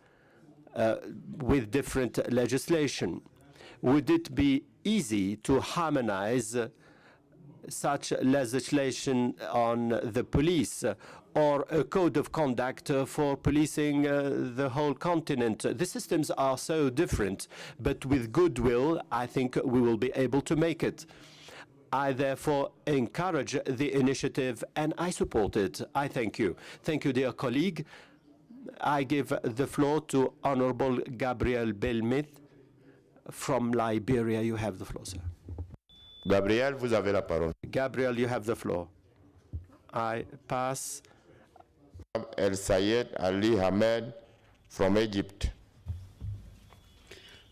[SPEAKER 10] with different legislation. Would it be easy to harmonize such legislation on the police or a code of conduct for policing the whole continent? The systems are so different, but with goodwill, I think we will be able to make it. I therefore encourage the initiative and I support it. I thank you. Thank you, dear colleague. I give the floor to Honorable Gabriel Belmith from Liberia. You have the floor, sir.
[SPEAKER 4] Gabriel, vous avez la parole.
[SPEAKER 10] Gabriel, you have the floor. I pass.
[SPEAKER 4] El Sayed Ali Hamed from Egypt.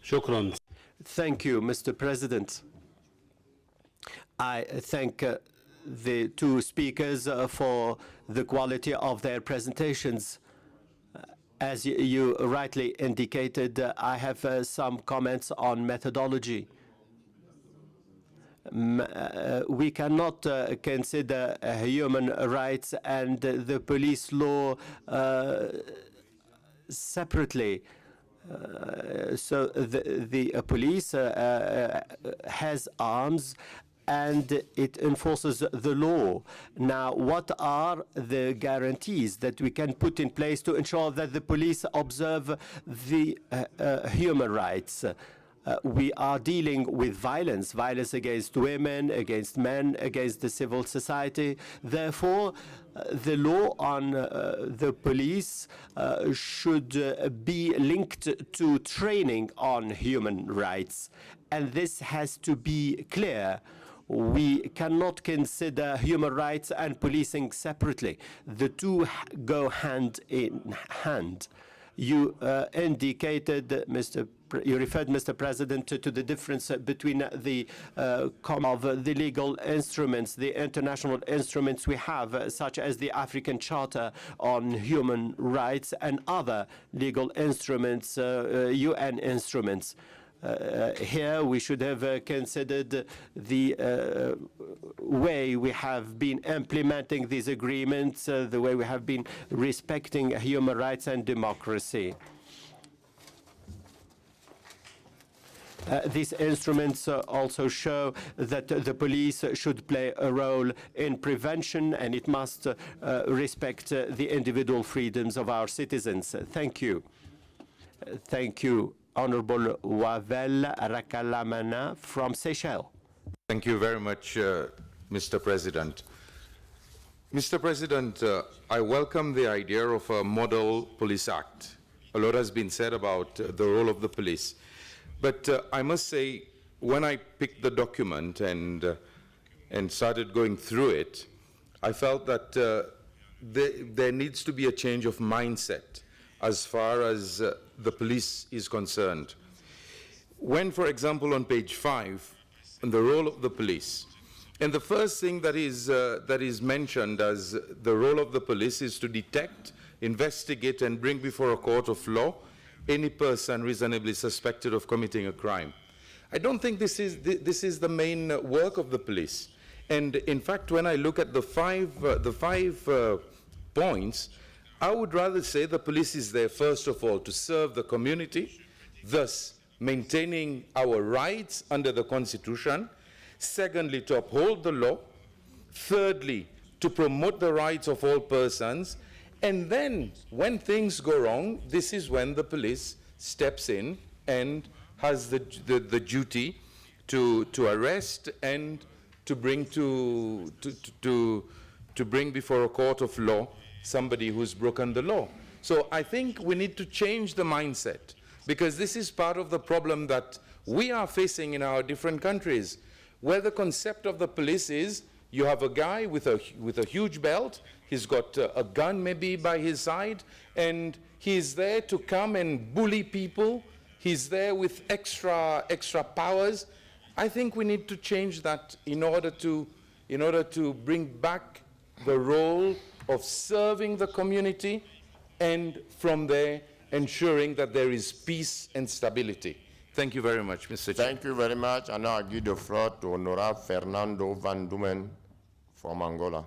[SPEAKER 10] Shukran. Thank you, Mr. President. I thank the two speakers for the quality of their presentations. As you rightly indicated, I have some comments on methodology. We cannot consider human rights and the police law separately. So the police has arms and it enforces the law. Now, what are the guarantees that we can put in place to ensure that the police observe the human rights? We are dealing with violence against women, against men, against the civil society. Therefore, the law on the police should be linked to training on human rights. And this has to be clear. We cannot consider human rights and policing separately. The two go hand in hand. You indicated, you referred, Mr. President, to the difference between the the legal instruments, the international instruments we have, such as the African Charter on Human Rights and other legal instruments, UN instruments. Here we should have considered the way we have been implementing these agreements, the way we have been respecting human rights and democracy. These instruments also show that the police should play a role in prevention, and it must respect the individual freedoms of our citizens. Thank you. Thank you. Honorable Wavel Rakalamana from Seychelles.
[SPEAKER 7] Thank you very much, Mr. President. Mr. President, I welcome the idea of a model police act, a lot has been said about the role of the police. But I must say, when I picked the document and started going through it, I felt that there needs to be a change of mindset as far as the police is concerned. When, for example, on page 5, on the role of the police, and the first thing that is mentioned as the role of the police is to detect, investigate, and bring before a court of law any person reasonably suspected of committing a crime. I don't think this is the main work of the police. And in fact, when I look at the five points, I would rather say the police is there, first of all, to serve the community, thus maintaining our rights under the Constitution. Secondly, to uphold the law. Thirdly, to promote the rights of all persons. And then, when things go wrong, this is when the police steps in and has the duty to arrest and to bring bring before a court of law somebody who's broken the law. So I think we need to change the mindset, because this is part of the problem that we are facing in our different countries, where the concept of the police is you have a guy with a huge belt, he's got a gun maybe by his side, and he's there to come and bully people. He's there with extra powers. I think we need to change that in order to bring back the role of serving the community, and from there ensuring that there is peace and stability. Thank you very much, Mr. Chair.
[SPEAKER 4] Thank you very much. And now I give the floor to Honorable Fernando Van Dumen from Angola.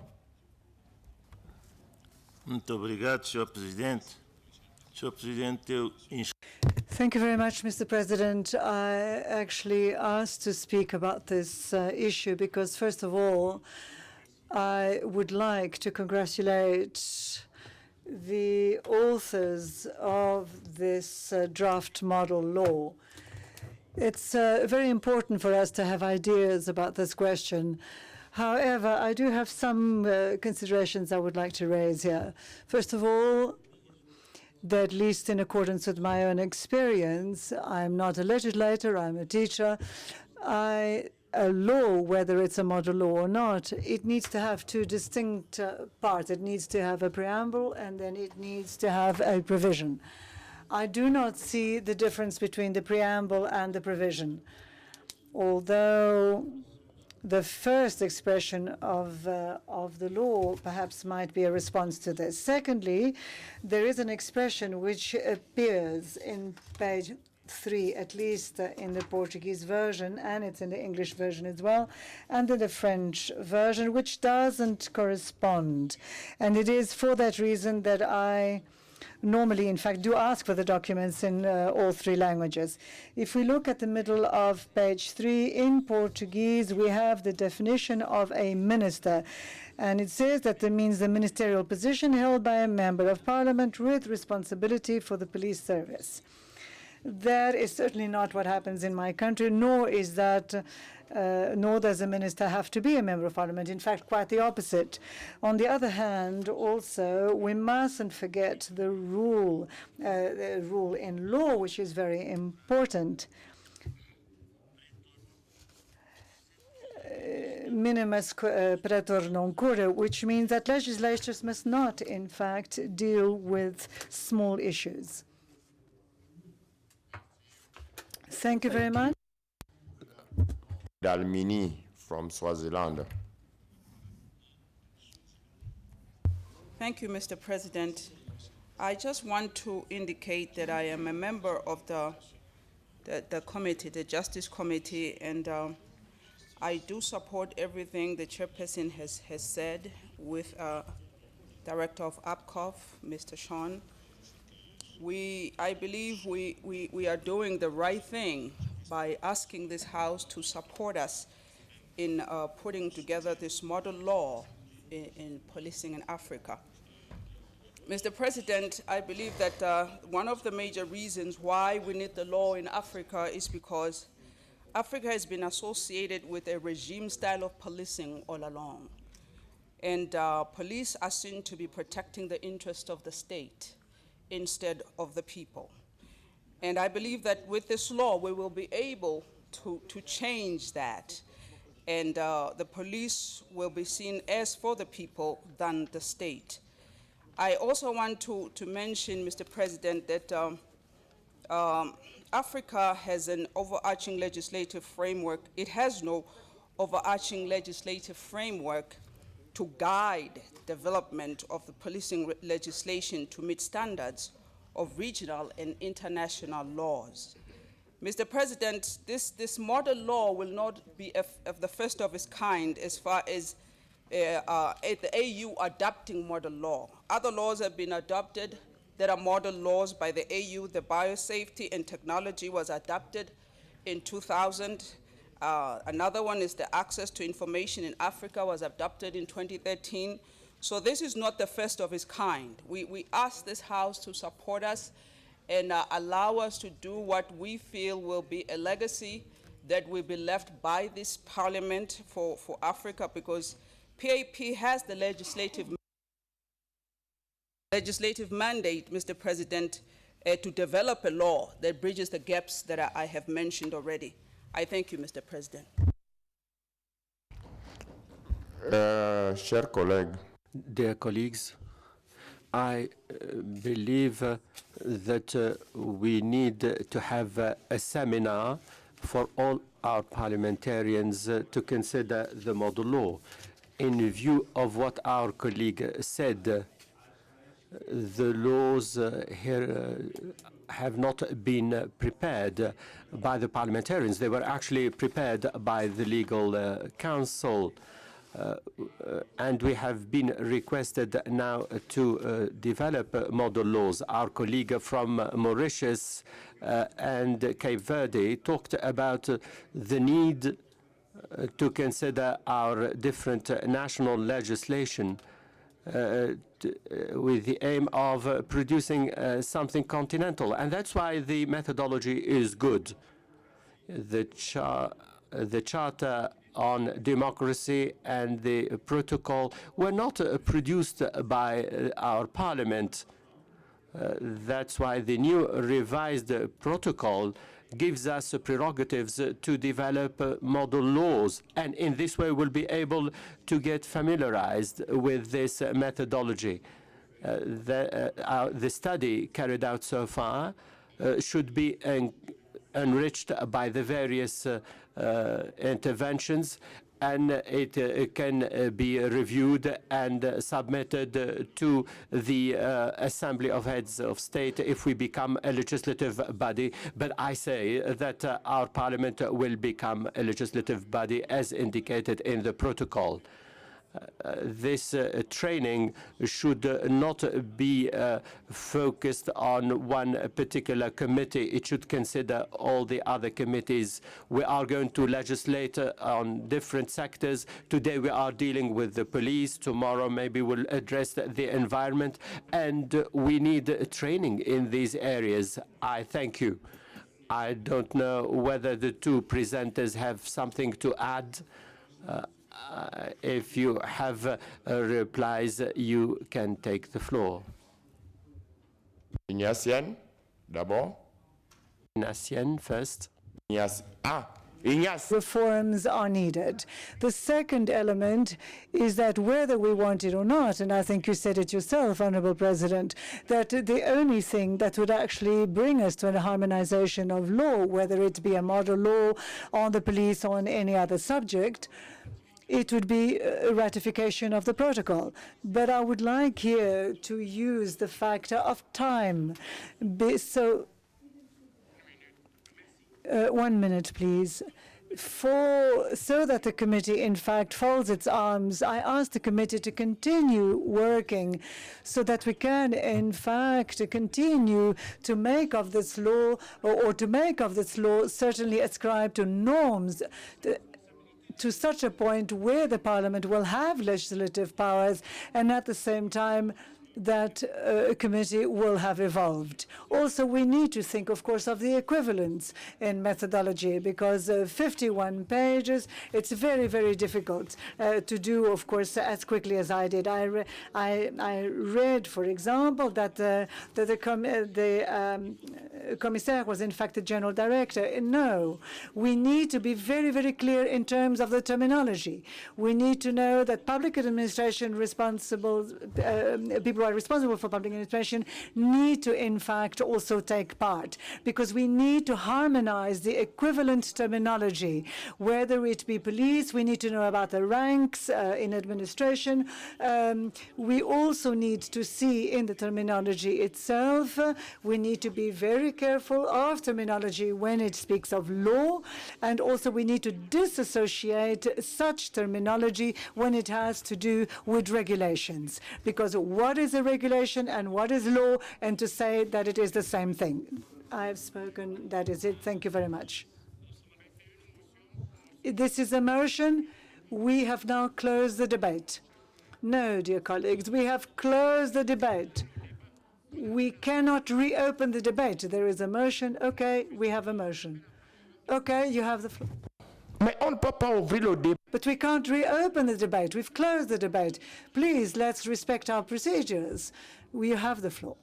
[SPEAKER 20] Muito obrigado, Sr. Presidente. Sr. Presidente,
[SPEAKER 1] Thank you very much, Mr. President. I actually asked to speak about this issue because, first of all, I would like to congratulate the authors of this draft model law. It's very important for us to have ideas about this question. However, I do have some considerations I would like to raise here. First of all, that at least in accordance with my own experience, I'm not a legislator, I'm a teacher. A law, whether it's a model law or not, it needs to have two distinct parts. It needs to have a preamble, and then it needs to have a provision. I do not see the difference between the preamble and the provision, although the first expression of the law perhaps might be a response to this. Secondly, there is an expression which appears in page 3, at least in the Portuguese version, and it's in the English version as well, and in the French version, which doesn't correspond. And it is for that reason that I normally, in fact, do ask for the documents in all three languages. If we look at the middle of page 3, in Portuguese, we have the definition of a minister. And it says that that means the ministerial position held by a member of parliament with responsibility for the police service. That is certainly not what happens in my country, nor is that, nor does a minister have to be a member of parliament. In fact, quite the opposite. On the other hand, also, we mustn't forget the rule in law, which is very important. Minimus praetor non cura, which means that legislators must not, in fact, deal with small issues. Thank you very much.
[SPEAKER 4] Dalmini from Swaziland.
[SPEAKER 21] Thank you, Mr. President. I just want to indicate that I am a member of the committee, the Justice Committee, and I do support everything the chairperson has said with Director of APCOF, Mr. Sean. I believe we are doing the right thing by asking this House to support us in putting together this model law in policing in Africa. Mr. President, I believe that one of the major reasons why we need the law in Africa is because Africa has been associated with a regime style of policing all along. And police are seen to be protecting the interest of the state. instead of the people. And I believe that with this law, we will be able to change that. And the police will be seen as for the people than the state. I also want to mention, Mr. President, that Africa has an overarching legislative framework. It has no overarching legislative framework to guide development of the policing legislation to meet standards of regional and international laws. Mr. President, this model law will not be of the first of its kind as far as the AU adopting model law. Other laws have been adopted. There are model laws by the AU. The biosafety and technology was adopted in 2000. Another one is the access to information in Africa was adopted in 2013. So this is not the first of its kind. We ask this House to support us and allow us to do what we feel will be a legacy that will be left by this Parliament for Africa, because PAP has the legislative mandate, Mr. President, to develop a law that bridges the gaps that I have mentioned already. I thank you, Mr. President.
[SPEAKER 10] Dear colleagues, I believe that we need to have a seminar for all our parliamentarians to consider the model law. In view of what our colleague said, the laws here have not been prepared by the parliamentarians. They were actually prepared by the legal council. And we have been requested now to develop model laws. Our colleague from Mauritius and Cape Verde talked about the need to consider our different national legislation with the aim of producing something continental. And that's why the methodology is good. The Charter on Democracy and the protocol were not produced by our Parliament. That's why the new revised protocol gives us prerogatives to develop model laws, and in this way we'll be able to get familiarized with this methodology. The study carried out so far should be enriched by the various interventions, and it can be reviewed and submitted to the Assembly of Heads of State if we become a legislative body. But I say that our Parliament will become a legislative body as indicated in the protocol. This training should not be focused on one particular committee. It should consider all the other committees. We are going to legislate on different sectors. Today we are dealing with the police. Tomorrow maybe we'll address the environment. And we need training in these areas. I thank you. I don't know whether the two presenters have something to add. If you have replies, you can take the floor.
[SPEAKER 4] Ignatian, d'abord.
[SPEAKER 10] Ignatian first.
[SPEAKER 4] Ignace.
[SPEAKER 1] Reforms are needed. The second element is that whether we want it or not, and I think you said it yourself, Honorable President, that the only thing that would actually bring us to a harmonization of law, whether it be a model law on the police or on any other subject, it would be a ratification of the protocol. But I would like here to use the factor of time. So, 1 minute, please. So that the committee, in fact, folds its arms, I ask the committee to continue working so that we can, in fact, continue to make of this law, or to make of this law certainly ascribed to norms, to such a point where the Parliament will have legislative powers and at the same time that a committee will have evolved. Also, we need to think, of course, of the equivalence in methodology, because 51 pages, it's very, very difficult to do, of course, as quickly as I did. I read, for example, that the commissaire was in fact the general director. No, we need to be very, very clear in terms of the terminology. We need to know that public administration responsible, people who are responsible for public administration need to in fact also take part, because we need to harmonize the equivalent terminology, whether it be police, we need to know about the ranks in administration. We also need to see in the terminology itself, we need to be very careful of terminology when it speaks of law, and also we need to disassociate such terminology when it has to do with regulations, because what is a regulation and what is law, and to say that it is the same thing. I have spoken. That is it. Thank you very much. This is a motion. We have now closed the debate. No, dear colleagues, we have closed the debate. We cannot reopen the debate. There is a motion. Okay, we have a motion. Okay, you have the floor. But we can't reopen the debate. We've closed the debate. Please, let's respect our procedures. We have the floor.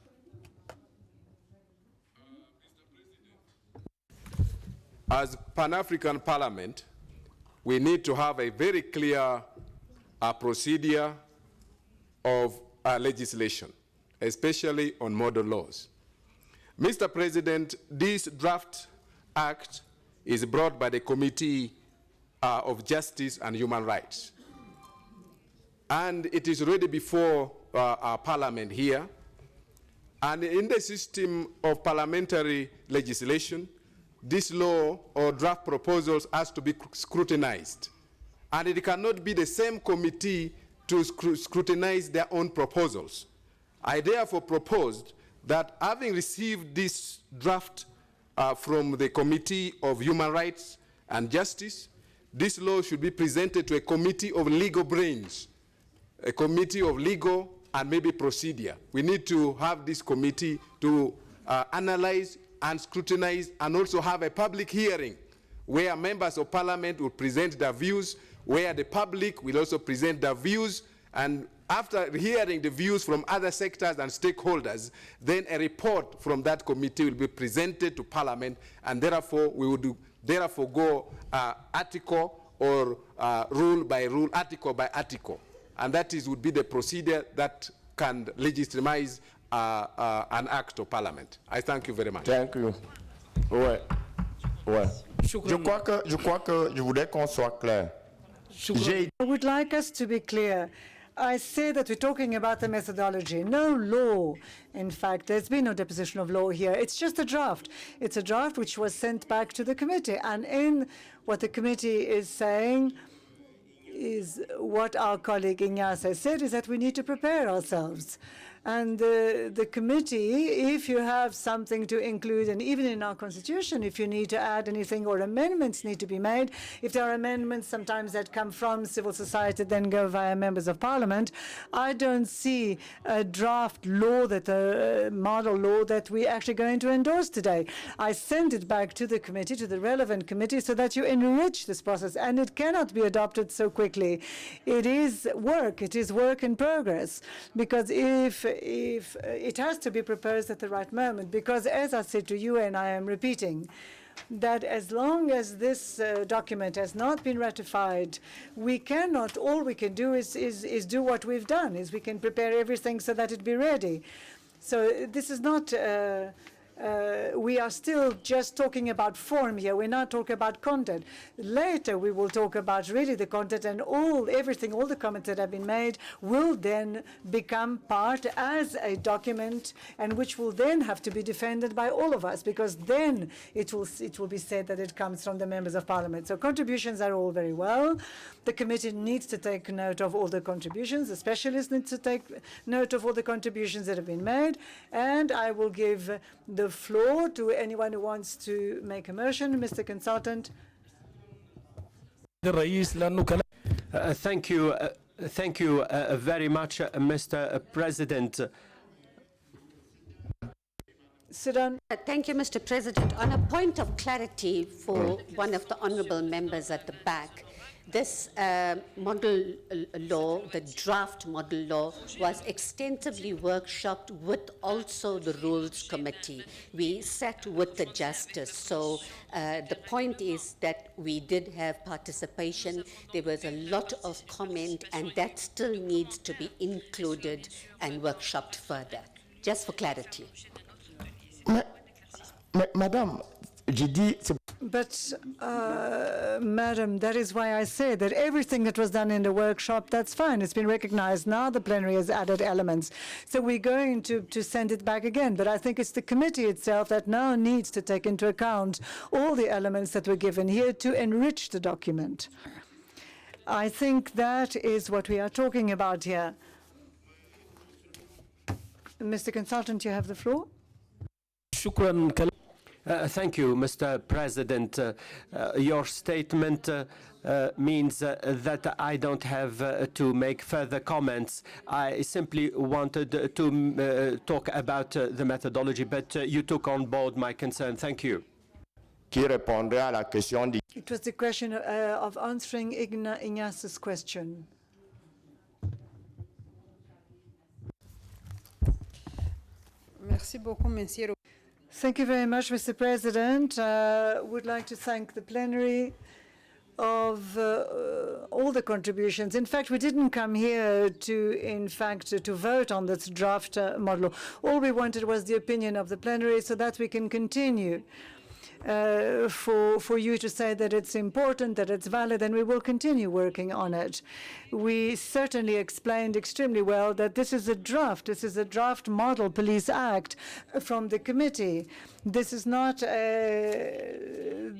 [SPEAKER 5] As Pan-African Parliament, we need to have a very clear procedure of legislation, especially on model laws. Mr. President, this draft act is brought by the Committee of Justice and Human Rights. And it is ready before our Parliament here. And in the system of parliamentary legislation, this law or draft proposals has to be scrutinized. And it cannot be the same committee to scrutinize their own proposals. I therefore proposed that, having received this draft from the Committee of Human Rights and Justice, this law should be presented to a committee of legal brains, a committee of legal and maybe procedure. We need to have this committee to analyze and scrutinize, and also have a public hearing where members of parliament will present their views, where the public will also present their views, and after hearing the views from other sectors and stakeholders, then a report from that committee will be presented to Parliament, and therefore we will go article or rule by rule, article by article, and that would be the procedure that can legitimize an act of Parliament. I thank you very much.
[SPEAKER 4] Thank you. Ouais. Je crois que je voudrais qu'on soit clair.
[SPEAKER 1] I would like us to be clear. I say that we're talking about the methodology, no law. In fact, there's been no deposition of law here. It's just a draft. It's a draft which was sent back to the committee. And in what the committee is saying is what our colleague Ignace said, is that we need to prepare ourselves. And the committee, if you have something to include, and even in our constitution, if you need to add anything or amendments need to be made, if there are amendments sometimes that come from civil society, then go via members of parliament, I don't see a draft law, that a model law that we're actually going to endorse today. I send it back to the committee, to the relevant committee, so that you enrich this process, and it cannot be adopted so quickly. It is work in progress, because if it has to be proposed at the right moment, because as I said to you, and I am repeating, that as long as this document has not been ratified, we cannot, all we can do is do what we've done, is we can prepare everything so that it be ready. So this is not, we are still just talking about form here. We're not talking about content. Later, we will talk about really the content, and everything, all the comments that have been made will then become part as a document, and which will then have to be defended by all of us, because then it will be said that it comes from the members of parliament. So contributions are all very well. The committee needs to take note of all the contributions. The specialists need to take note of all the contributions that have been made, and I will give the floor to anyone who wants to make a motion. Mr. Consultant.
[SPEAKER 22] Thank you.
[SPEAKER 8] Thank you very much, Mr. President.
[SPEAKER 1] Sit down.
[SPEAKER 22] Thank you, Mr. President. On a point of clarity for one of the honourable members at the back, this model law, the draft model law, was extensively workshopped with also the Rules Committee. We sat with the Justice, so the point is that we did have participation. There was a lot of comment, and that still needs to be included and workshopped further, just for clarity.
[SPEAKER 4] Madame, j'ai dit...
[SPEAKER 1] But, Madam, that is why I say that everything that was done in the workshop, that's fine. It's been recognized. Now the plenary has added elements. So we're going to send it back again. But I think it's the committee itself that now needs to take into account all the elements that were given here to enrich the document. I think that is what we are talking about here. Mr. Consultant, you have the floor.
[SPEAKER 8] Thank you, Mr. President. Your statement means that I don't have to make further comments. I simply wanted to talk about the methodology, but you took on board my concern. Thank you.
[SPEAKER 1] It was the question of answering Ignaz's question.
[SPEAKER 17] Merci beaucoup, Monsieur.
[SPEAKER 1] Thank you very much, Mr. President. Would like to thank the plenary of all the contributions. In fact, we didn't come here to vote on this draft model. All we wanted was the opinion of the plenary so that we can continue. For you to say that it's important, that it's valid, and we will continue working on it. We certainly explained extremely well that this is a draft model police act from the committee. This is not the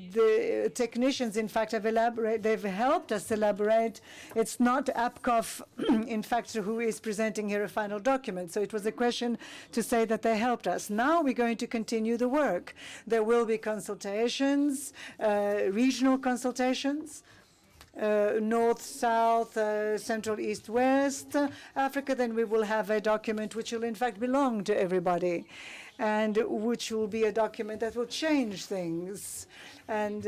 [SPEAKER 1] technicians, in fact, they've helped us elaborate. It's not APCOF, in fact, who is presenting here a final document. So it was a question to say that they helped us. Now we're going to continue the work. There will be consultations, regional consultations, North, South, Central, East, West, Africa. Then we will have a document which will, in fact, belong to everybody, and which will be a document that will change things. And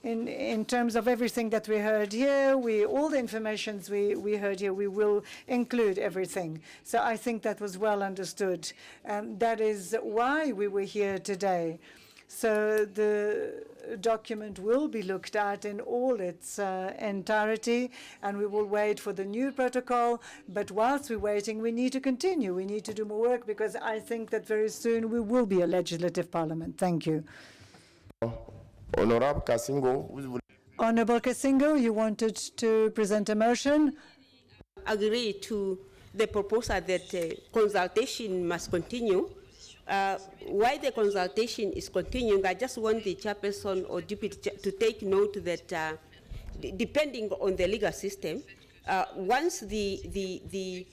[SPEAKER 1] in terms of everything that we heard here, all the information we heard here, we will include everything. So I think that was well understood. And that is why we were here today. So the document will be looked at in all its entirety, and we will wait for the new protocol. But whilst we're waiting, we need to continue. We need to do more work, because I think that very soon we will be a legislative parliament. Thank you.
[SPEAKER 4] Honorable Kasingo.
[SPEAKER 1] Honorable Kasingo, you wanted to present a motion?
[SPEAKER 12] Agree to the proposal that consultation must continue. Why the consultation is continuing, I just want the chairperson or deputy to take note that depending on the legal system, once the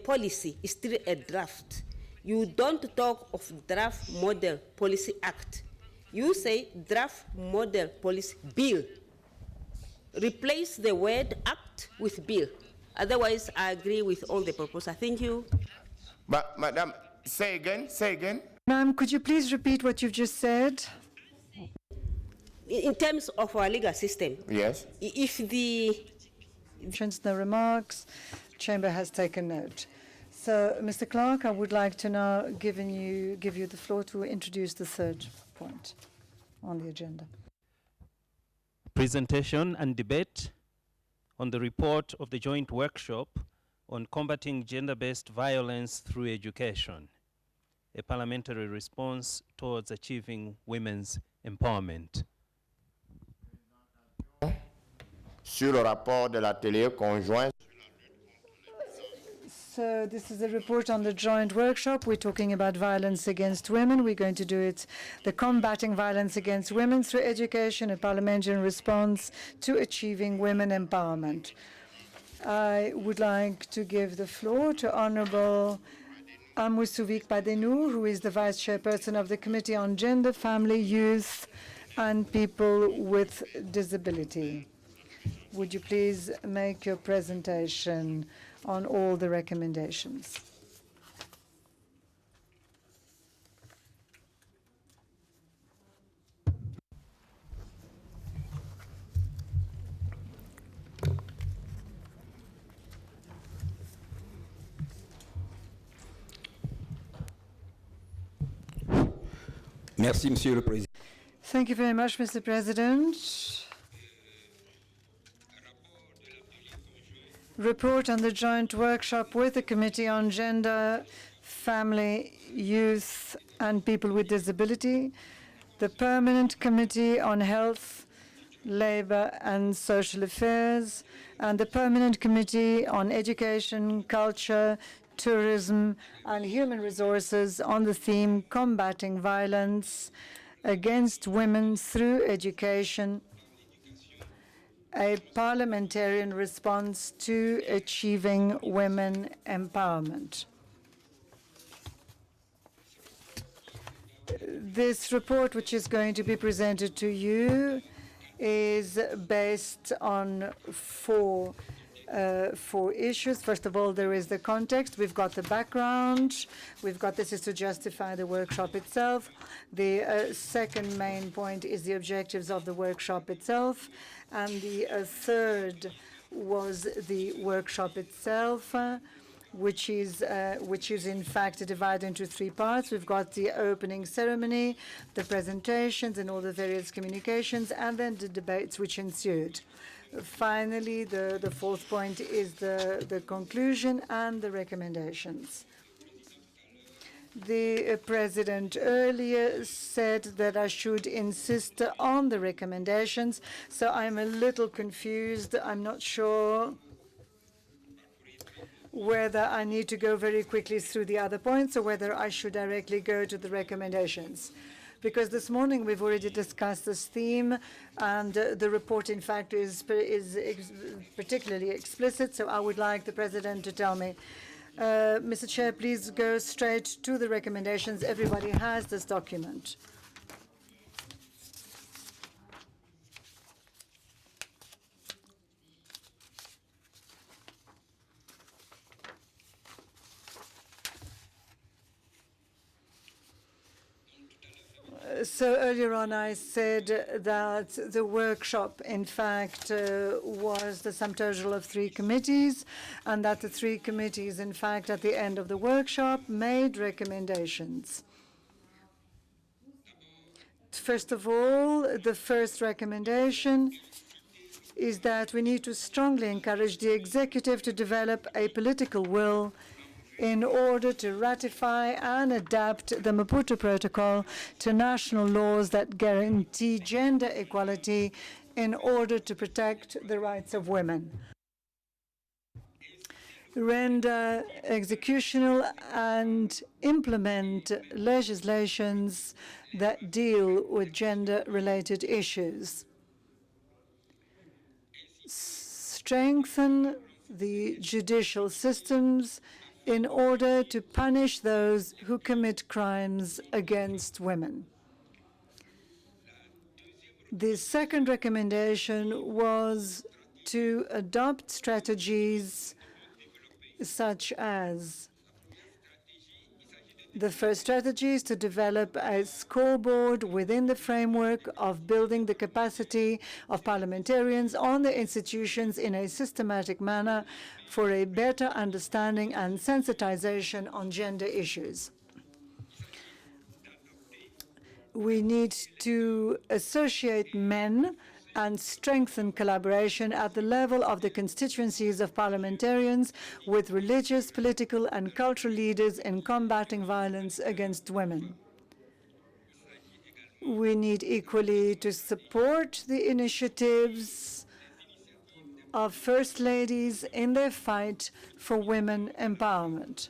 [SPEAKER 12] policy is still a draft, you don't talk of draft model policy act. You say draft model policy bill. Replace the word act with bill. Otherwise, I agree with all the proposal. Thank you.
[SPEAKER 4] But, Madam, say again.
[SPEAKER 1] Ma'am, could you please repeat what you've just said?
[SPEAKER 12] In terms of our legal system.
[SPEAKER 4] Yes.
[SPEAKER 12] If the
[SPEAKER 1] remarks, Chamber has taken note. So, Mr. Clark, I would like to now give you the floor to introduce the third point on the agenda.
[SPEAKER 2] Presentation and debate on the report of the joint workshop on combating gender-based violence through education, a parliamentary response towards achieving women's empowerment.
[SPEAKER 4] Sur le rapport de l'atelier conjoint.
[SPEAKER 1] So this is a report on the joint workshop. We're talking about violence against women. We're going to do it, the combating violence against women through education, a parliamentary response to achieving women empowerment. I would like to give the floor to Honorable Amoussouvik Padenou, who is the Vice Chairperson of the Committee on Gender, Family, Youth, and People with Disability. would you please make your presentation on all the recommendations?
[SPEAKER 11] Merci, Monsieur le Président.
[SPEAKER 1] Thank you very much, Mr. President. Report on the joint workshop with the Committee on Gender, Family, Youth and People with Disability, the Permanent Committee on Health, Labour and Social Affairs, and the Permanent Committee on Education, Culture, Tourism and Human Resources on the theme Combating Violence Against Women Through Education, a parliamentarian response to achieving women empowerment. This report, which is going to be presented to you, is based on four issues. First of all, there is the context. We've got the background. We've got this is to justify the workshop itself. The second main point is the objectives of the workshop itself. And the third was the workshop itself, which is in fact divided into three parts. We've got the opening ceremony, the presentations and all the various communications, and then the debates which ensued. Finally, the fourth point is the conclusion and the recommendations. The President earlier said that I should insist on the recommendations, so I'm a little confused. I'm not sure whether I need to go very quickly through the other points or whether I should directly go to the recommendations. Because this morning we've already discussed this theme, and the report, in fact, is particularly explicit, so I would like the President to tell me. Mr. Chair, please go straight to the recommendations. Everybody has this document. So earlier on I said that the workshop, in fact, was the sum total of three committees, and that the three committees, in fact, at the end of the workshop, made recommendations. First of all, the first recommendation is that we need to strongly encourage the executive to develop a political will in order to ratify and adapt the Maputo Protocol to national laws that guarantee gender equality in order to protect the rights of women. Render executional and implement legislations that deal with gender-related issues. Strengthen the judicial systems in order to punish those who commit crimes against women. The second recommendation was to adopt strategies such as the first strategy is to develop a scoreboard within the framework of building the capacity of parliamentarians on the institutions in a systematic manner for a better understanding and sensitization on gender issues. We need to associate men and strengthen collaboration at the level of the constituencies of parliamentarians with religious, political, and cultural leaders in combating violence against women. We need equally to support the initiatives of First Ladies in their fight for women empowerment.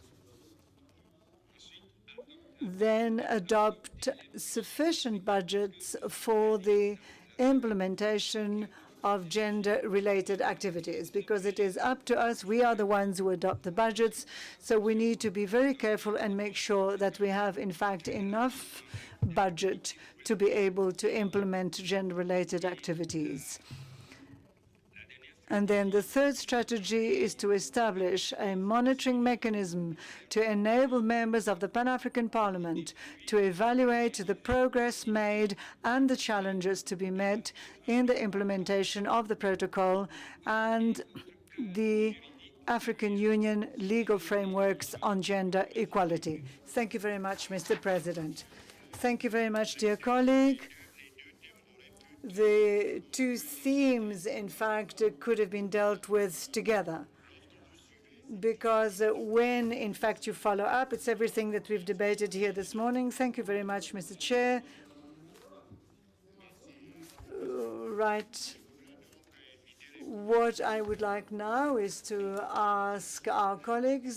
[SPEAKER 1] Then adopt sufficient budgets for the implementation of gender-related activities, because it is up to us. We are the ones who adopt the budgets, so we need to be very careful and make sure that we have, in fact, enough budget to be able to implement gender-related activities. And then the third strategy is to establish a monitoring mechanism to enable members of the Pan-African Parliament to evaluate the progress made and the challenges to be met in the implementation of the protocol and the African Union legal frameworks on gender equality. Thank you very much, Mr. President. Thank you very much, dear colleague. The two themes, in fact, could have been dealt with together, because when, in fact, you follow up, it's everything that we've debated here this morning. Thank you very much, Mr. Chair. Right. What I would like now is to ask our colleagues